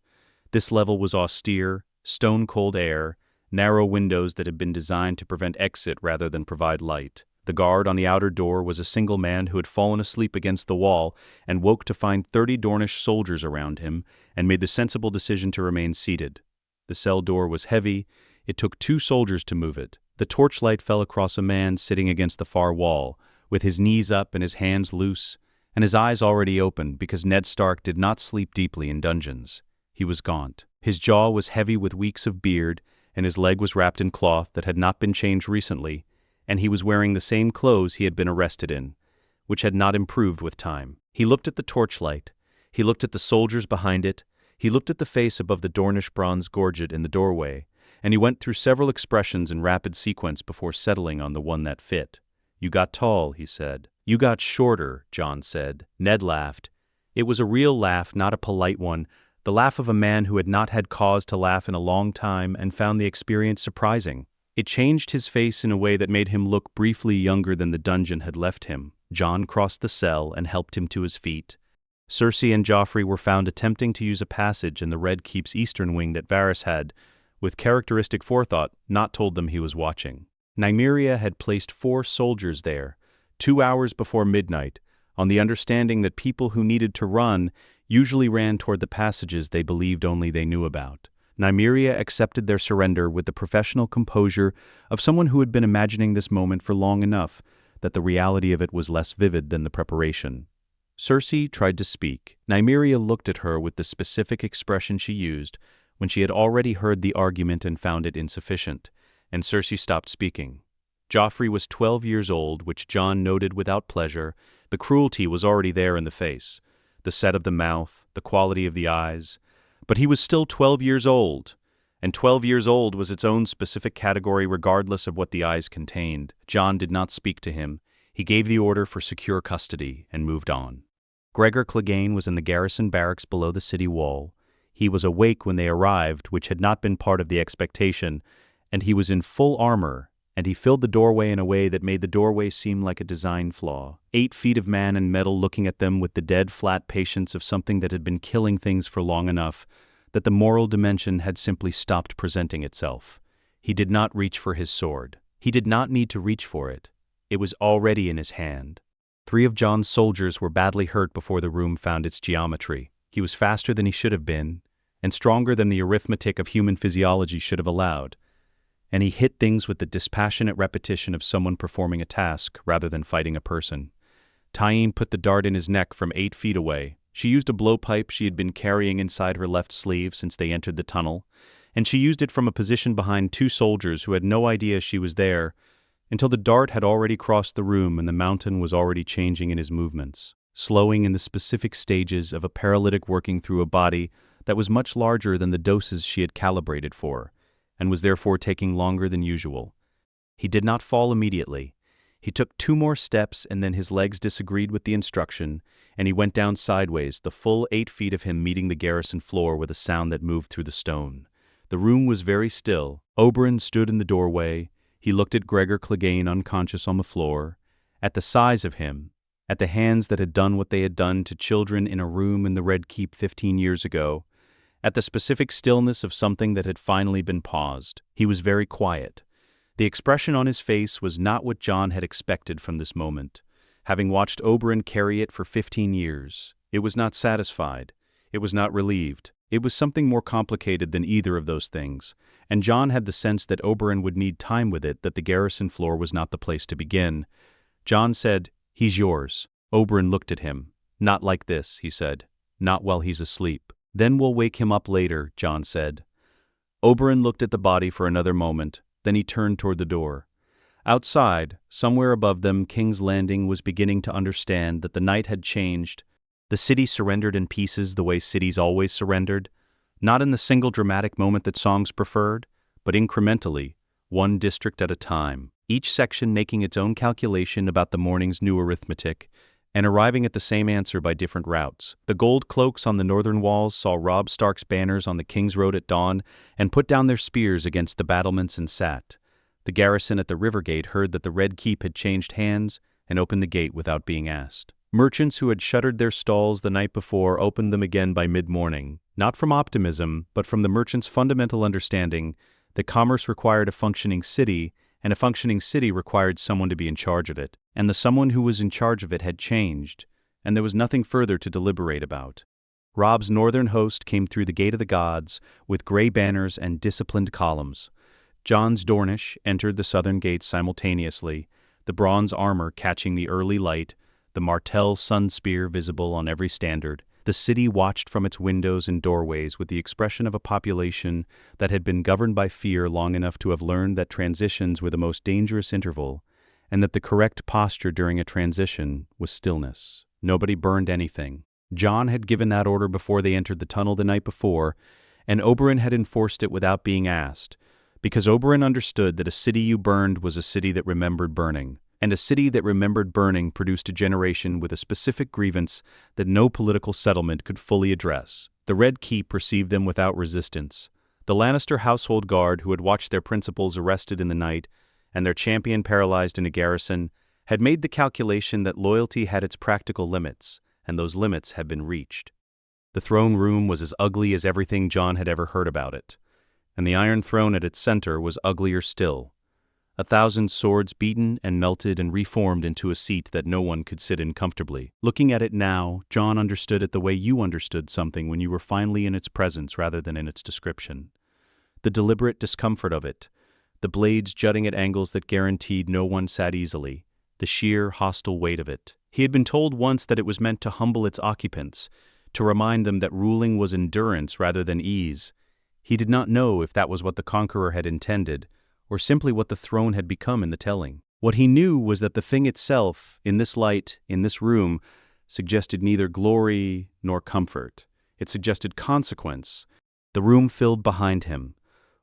This level was austere, stone-cold air, narrow windows that had been designed to prevent exit rather than provide light. The guard on the outer door was a single man who had fallen asleep against the wall and woke to find 30 Dornish soldiers around him and made the sensible decision to remain seated. The cell door was heavy. It took 2 soldiers to move it. The torchlight fell across a man sitting against the far wall, with his knees up and his hands loose, and his eyes already open because Ned Stark did not sleep deeply in dungeons. He was gaunt. His jaw was heavy with weeks of beard, and his leg was wrapped in cloth that had not been changed recently, and he was wearing the same clothes he had been arrested in, which had not improved with time. He looked at the torchlight. He looked at the soldiers behind it. He looked at the face above the Dornish bronze gorget in the doorway, and he went through several expressions in rapid sequence before settling on the one that fit. "You got tall," he said. "You got shorter," Jon said. Ned laughed. It was a real laugh, not a polite one, the laugh of a man who had not had cause to laugh in a long time and found the experience surprising. It changed his face in a way that made him look briefly younger than the dungeon had left him. Jon crossed the cell and helped him to his feet. Cersei and Joffrey were found attempting to use a passage in the Red Keep's eastern wing that Varys had, with characteristic forethought, not told them he was watching. Nymeria had placed 4 soldiers there, 2 hours before midnight, on the understanding that people who needed to run usually ran toward the passages they believed only they knew about. Nymeria accepted their surrender with the professional composure of someone who had been imagining this moment for long enough that the reality of it was less vivid than the preparation. Cersei tried to speak. Nymeria looked at her with the specific expression she used when she had already heard the argument and found it insufficient, and Cersei stopped speaking. Joffrey was 12 years old, which Jon noted without pleasure. The cruelty was already there in the face, the set of the mouth, the quality of the eyes. But he was still 12 years old, and 12 years old was its own specific category regardless of what the eyes contained. Jon did not speak to him. He gave the order for secure custody and moved on. Gregor Clegane was in the garrison barracks below the city wall. He was awake when they arrived, which had not been part of the expectation, and he was in full armor, and he filled the doorway in a way that made the doorway seem like a design flaw. 8 feet of man and metal looking at them with the dead, flat patience of something that had been killing things for long enough that the moral dimension had simply stopped presenting itself. He did not reach for his sword. He did not need to reach for it. It was already in his hand. 3 of Jon's soldiers were badly hurt before the room found its geometry. He was faster than he should have been, and stronger than the arithmetic of human physiology should have allowed. And he hit things with the dispassionate repetition of someone performing a task rather than fighting a person. Tyrion put the dart in his neck from 8 feet away. She used a blowpipe she had been carrying inside her left sleeve since they entered the tunnel, and she used it from a position behind two soldiers who had no idea she was there, until the dart had already crossed the room and the mountain was already changing in his movements, slowing in the specific stages of a paralytic working through a body that was much larger than the doses she had calibrated for, and was therefore taking longer than usual. He did not fall immediately. He took 2 more steps and then his legs disagreed with the instruction, and he went down sideways, the full 8 feet of him meeting the garrison floor with a sound that moved through the stone. The room was very still. Oberyn stood in the doorway. He looked at Gregor Clegane unconscious on the floor, at the size of him, at the hands that had done what they had done to children in a room in the Red Keep 15 years ago, at the specific stillness of something that had finally been paused. He was very quiet. The expression on his face was not what Jon had expected from this moment. Having watched Oberyn carry it for 15 years, it was not satisfied. It was not relieved. It was something more complicated than either of those things, and Jon had the sense that Oberyn would need time with it, that the garrison floor was not the place to begin. Jon said, "He's yours." Oberyn looked at him. "Not like this," he said. "Not while he's asleep." "Then we'll wake him up later," Jon said. Oberyn looked at the body for another moment, then he turned toward the door. Outside, somewhere above them, King's Landing was beginning to understand that the night had changed. The city surrendered in pieces the way cities always surrendered, not in the single dramatic moment that songs preferred, but incrementally, one district at a time, each section making its own calculation about the morning's new arithmetic, and arriving at the same answer by different routes. The gold cloaks on the northern walls saw Robb Stark's banners on the King's Road at dawn and put down their spears against the battlements and sat. The garrison at the river gate heard that the Red Keep had changed hands and opened the gate without being asked. Merchants who had shuttered their stalls the night before opened them again by mid-morning, not from optimism, but from the merchants' fundamental understanding that commerce required a functioning city, and a functioning city required someone to be in charge of it, and the someone who was in charge of it had changed, and there was nothing further to deliberate about. Robb's northern host came through the Gate of the Gods with gray banners and disciplined columns. Jon's Dornish entered the southern gates simultaneously, the bronze armor catching the early light, the Martells Sunspear visible on every standard. The city watched from its windows and doorways with the expression of a population that had been governed by fear long enough to have learned that transitions were the most dangerous interval, and that the correct posture during a transition was stillness. Nobody burned anything. Jon had given that order before they entered the tunnel the night before, and Oberyn had enforced it without being asked, because Oberyn understood that a city you burned was a city that remembered burning. And a city that remembered burning produced a generation with a specific grievance that no political settlement could fully address. The Red Keep received them without resistance. The Lannister household guard, who had watched their principals arrested in the night and their champion paralyzed in a garrison, had made the calculation that loyalty had its practical limits, and those limits had been reached. The throne room was as ugly as everything Jon had ever heard about it, and the Iron Throne at its center was uglier still. 1,000 swords beaten and melted and reformed into a seat that no one could sit in comfortably. Looking at it now, Jon understood it the way you understood something when you were finally in its presence rather than in its description. The deliberate discomfort of it, the blades jutting at angles that guaranteed no one sat easily, the sheer, hostile weight of it. He had been told once that it was meant to humble its occupants, to remind them that ruling was endurance rather than ease. He did not know if that was what the conqueror had intended, or simply what the throne had become in the telling. What he knew was that the thing itself, in this light, in this room, suggested neither glory nor comfort. It suggested consequence. The room filled behind him.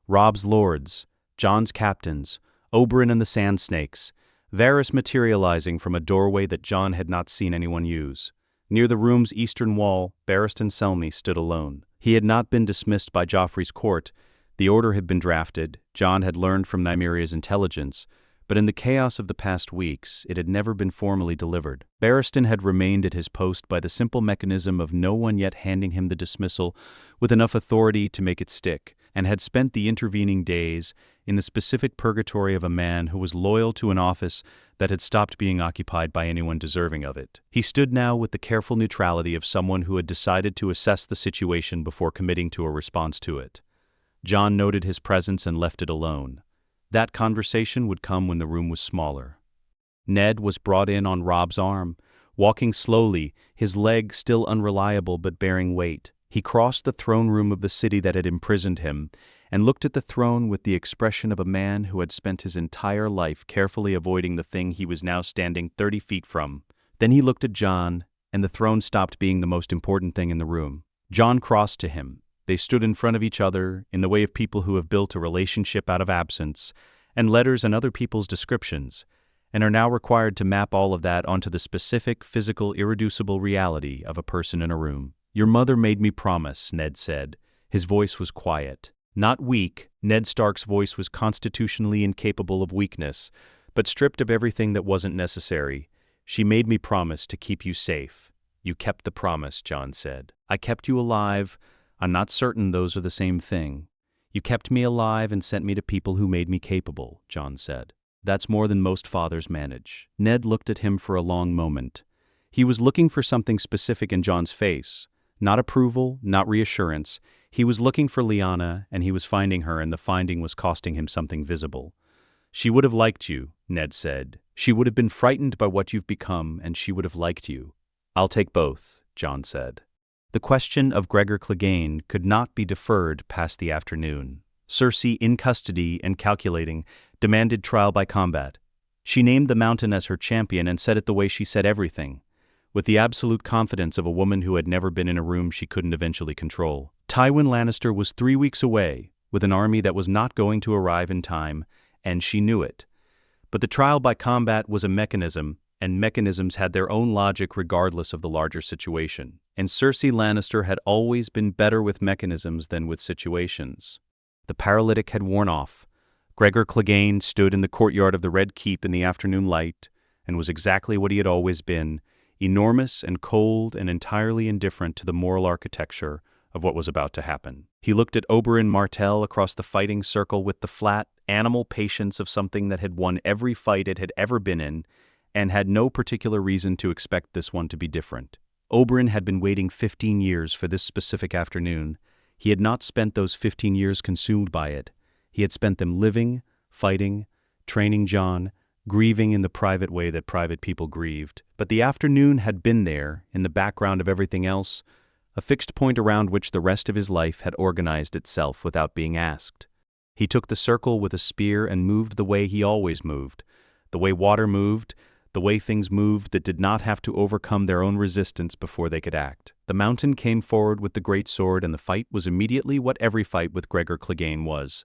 Robb's lords, Jon's captains, Oberyn and the Sand Snakes, Varys materializing from a doorway that Jon had not seen anyone use. Near the room's eastern wall, Barristan Selmy stood alone. He had not been dismissed by Joffrey's court. The order had been drafted. Jon had learned from Nymeria's intelligence, but in the chaos of the past weeks, it had never been formally delivered. Barristan had remained at his post by the simple mechanism of no one yet handing him the dismissal with enough authority to make it stick, and had spent the intervening days in the specific purgatory of a man who was loyal to an office that had stopped being occupied by anyone deserving of it. He stood now with the careful neutrality of someone who had decided to assess the situation before committing to a response to it. Jon noted his presence and left it alone. That conversation would come when the room was smaller. Ned was brought in on Robb's arm, walking slowly, his leg still unreliable but bearing weight. He crossed the throne room of the city that had imprisoned him, and looked at the throne with the expression of a man who had spent his entire life carefully avoiding the thing he was now standing 30 feet from. Then he looked at Jon, and the throne stopped being the most important thing in the room. Jon crossed to him. They stood in front of each other, in the way of people who have built a relationship out of absence, and letters and other people's descriptions, and are now required to map all of that onto the specific, physical, irreducible reality of a person in a room. "Your mother made me promise," Ned said. His voice was quiet. Not weak. Ned Stark's voice was constitutionally incapable of weakness, but stripped of everything that wasn't necessary. "She made me promise to keep you safe." "You kept the promise," Jon said. "I kept you alive. I'm not certain those are the same thing." "You kept me alive and sent me to people who made me capable," Jon said. "That's more than most fathers manage." Ned looked at him for a long moment. He was looking for something specific in Jon's face. Not approval, not reassurance. He was looking for Lyanna, and he was finding her, and the finding was costing him something visible. "She would have liked you," Ned said. "She would have been frightened by what you've become, and she would have liked you." "I'll take both," Jon said. The question of Rhaegar Clegane could not be deferred past the afternoon. Cersei, in custody and calculating, demanded trial by combat. She named the mountain as her champion and said it the way she said everything, with the absolute confidence of a woman who had never been in a room she couldn't eventually control. Tywin Lannister was 3 weeks away, with an army that was not going to arrive in time, and she knew it. But the trial by combat was a mechanism, and mechanisms had their own logic regardless of the larger situation. And Cersei Lannister had always been better with mechanisms than with situations. The paralytic had worn off. Rhaegar Clegane stood in the courtyard of the Red Keep in the afternoon light, and was exactly what he had always been, enormous and cold and entirely indifferent to the moral architecture of what was about to happen. He looked at Oberyn Martell across the fighting circle with the flat, animal patience of something that had won every fight it had ever been in, and had no particular reason to expect this one to be different. Oberyn had been waiting 15 years for this specific afternoon. He had not spent those 15 years consumed by it. He had spent them living, fighting, training Jon, grieving in the private way that private people grieved. But the afternoon had been there, in the background of everything else, a fixed point around which the rest of his life had organized itself without being asked. He took the circle with a spear and moved the way he always moved, the way water moved, the way things moved that did not have to overcome their own resistance before they could act. The mountain came forward with the great sword, and the fight was immediately what every fight with Rhaegar Clegane was: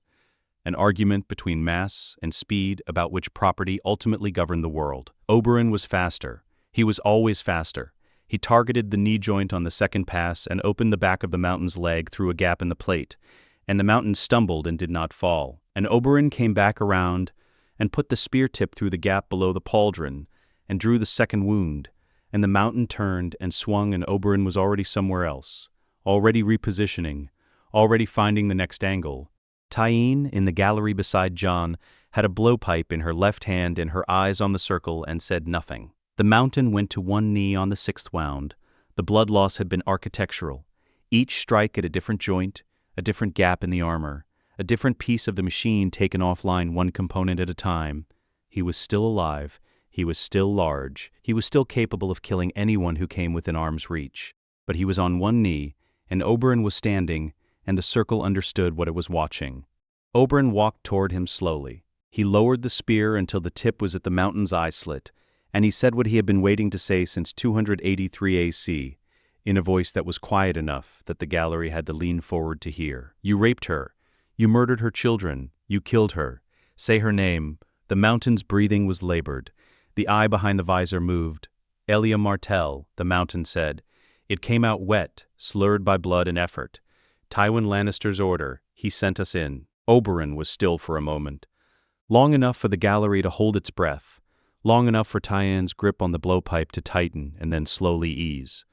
an argument between mass and speed about which property ultimately governed the world. Oberyn was faster. He was always faster. He targeted the knee joint on the second pass and opened the back of the mountain's leg through a gap in the plate, and the mountain stumbled and did not fall. And Oberyn came back around and put the spear tip through the gap below the pauldron and drew the second wound, and the mountain turned and swung, and Oberyn was already somewhere else, already repositioning, already finding the next angle. Tyene, in the gallery beside Jon, had a blowpipe in her left hand and her eyes on the circle, and said nothing. The mountain went to one knee on the sixth wound. The blood loss had been architectural. Each strike at a different joint, a different gap in the armor, a different piece of the machine taken offline one component at a time. He was still alive. He was still large. He was still capable of killing anyone who came within arm's reach. But he was on one knee, and Oberyn was standing, and the circle understood what it was watching. Oberyn walked toward him slowly. He lowered the spear until the tip was at the mountain's eye slit, and he said what he had been waiting to say since 283 AC, in a voice that was quiet enough that the gallery had to lean forward to hear. "You raped her. You murdered her children. You killed her. Say her name." The mountain's breathing was labored. The eye behind the visor moved. "Elia Martell," the mountain said. It came out wet, slurred by blood and effort. "Tywin Lannister's order. He sent us in." Oberyn was still for a moment. Long enough for the gallery to hold its breath. Long enough for Tyenne's grip on the blowpipe to tighten and then slowly ease.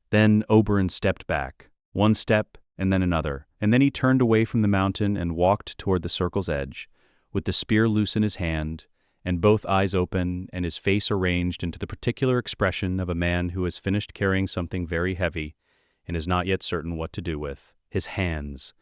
Then Oberyn stepped back. One step, and then another. And then he turned away from the mountain and walked toward the circle's edge, with the spear loose in his hand, and both eyes open and his face arranged into the particular expression of a man who has finished carrying something very heavy and is not yet certain what to do with. His hands.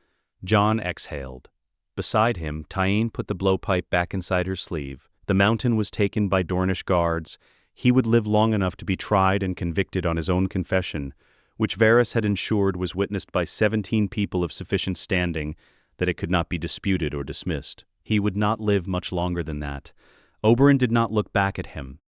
Jon exhaled. Beside him, Tyene put the blowpipe back inside her sleeve. The mountain was taken by Dornish guards. he would live long enough to be tried and convicted on his own confession, which Varys had ensured was witnessed by 17 people of sufficient standing that it could not be disputed or dismissed. He would not live much longer than that. Oberyn did not look back at him.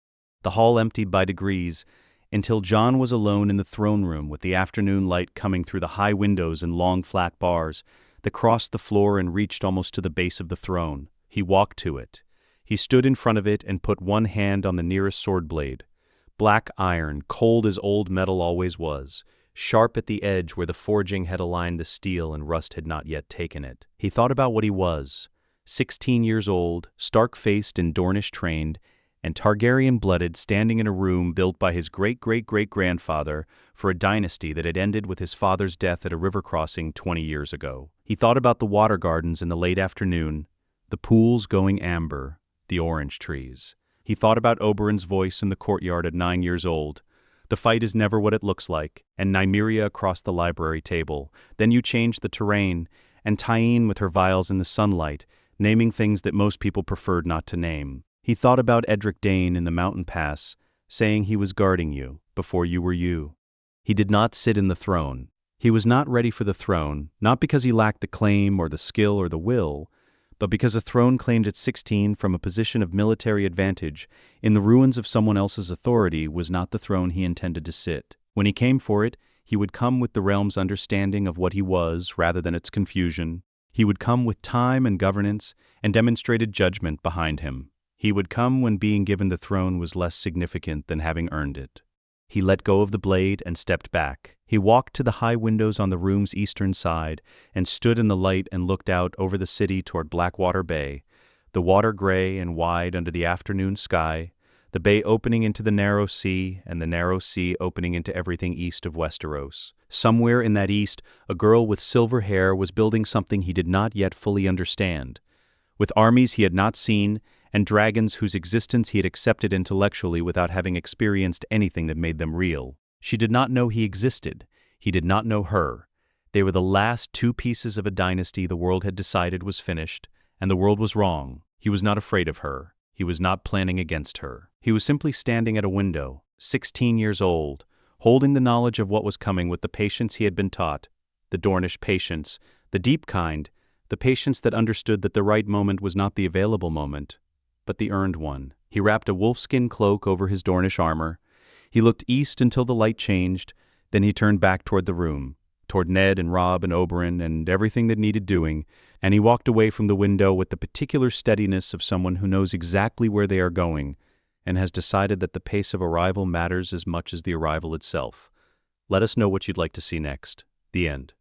The hall emptied by degrees, until Jon was alone in the throne room with the afternoon light coming through the high windows and long flat bars that crossed the floor and reached almost to the base of the throne. He walked to it. He stood in front of it and put one hand on the nearest sword blade. Black iron, cold as old metal always was, sharp at the edge where the forging had aligned the steel and rust had not yet taken it. He thought about what he was, 16 years old, stark-faced and Dornish trained, and Targaryen-blooded, standing in a room built by his great-great-great-grandfather for a dynasty that had ended with his father's death at a river crossing 20 years ago. He thought about the water gardens in the late afternoon, the pools going amber, the orange trees. He thought about Oberyn's voice in the courtyard at 9 years old. The fight is never what it looks like, and Nymeria across the library table. Then you change the terrain, and Tyene with her vials in the sunlight, naming things that most people preferred not to name. He thought about Edric Dane in the mountain pass, saying he was guarding you before you were you. He did not sit in the throne. He was not ready for the throne, not because he lacked the claim or the skill or the will, but because a throne claimed at 16 from a position of military advantage in the ruins of someone else's authority was not the throne he intended to sit. When he came for it, he would come with the realm's understanding of what he was rather than its confusion. He would come with time and governance and demonstrated judgment behind him. He would come when being given the throne was less significant than having earned it. He let go of the blade and stepped back. He walked to the high windows on the room's eastern side and stood in the light and looked out over the city toward Blackwater Bay, the water gray and wide under the afternoon sky, the bay opening into the narrow sea and the narrow sea opening into everything east of Westeros. Somewhere in that east, a girl with silver hair was building something he did not yet fully understand. With armies he had not seen, and dragons whose existence he had accepted intellectually without having experienced anything that made them real. She did not know he existed. He did not know her. They were the last two pieces of a dynasty the world had decided was finished, and the world was wrong. He was not afraid of her. He was not planning against her. He was simply standing at a window, 16 years old, holding the knowledge of what was coming with the patience he had been taught, the Dornish patience, the deep kind, the patience that understood that the right moment was not the available moment, but the earned one. He wrapped a wolfskin cloak over his Dornish armor. He looked east until the light changed, then he turned back toward the room, toward Ned and Robb and Oberyn and everything that needed doing, and he walked away from the window with the particular steadiness of someone who knows exactly where they are going and has decided that the pace of arrival matters as much as the arrival itself. Let us know what you'd like to see next. The end.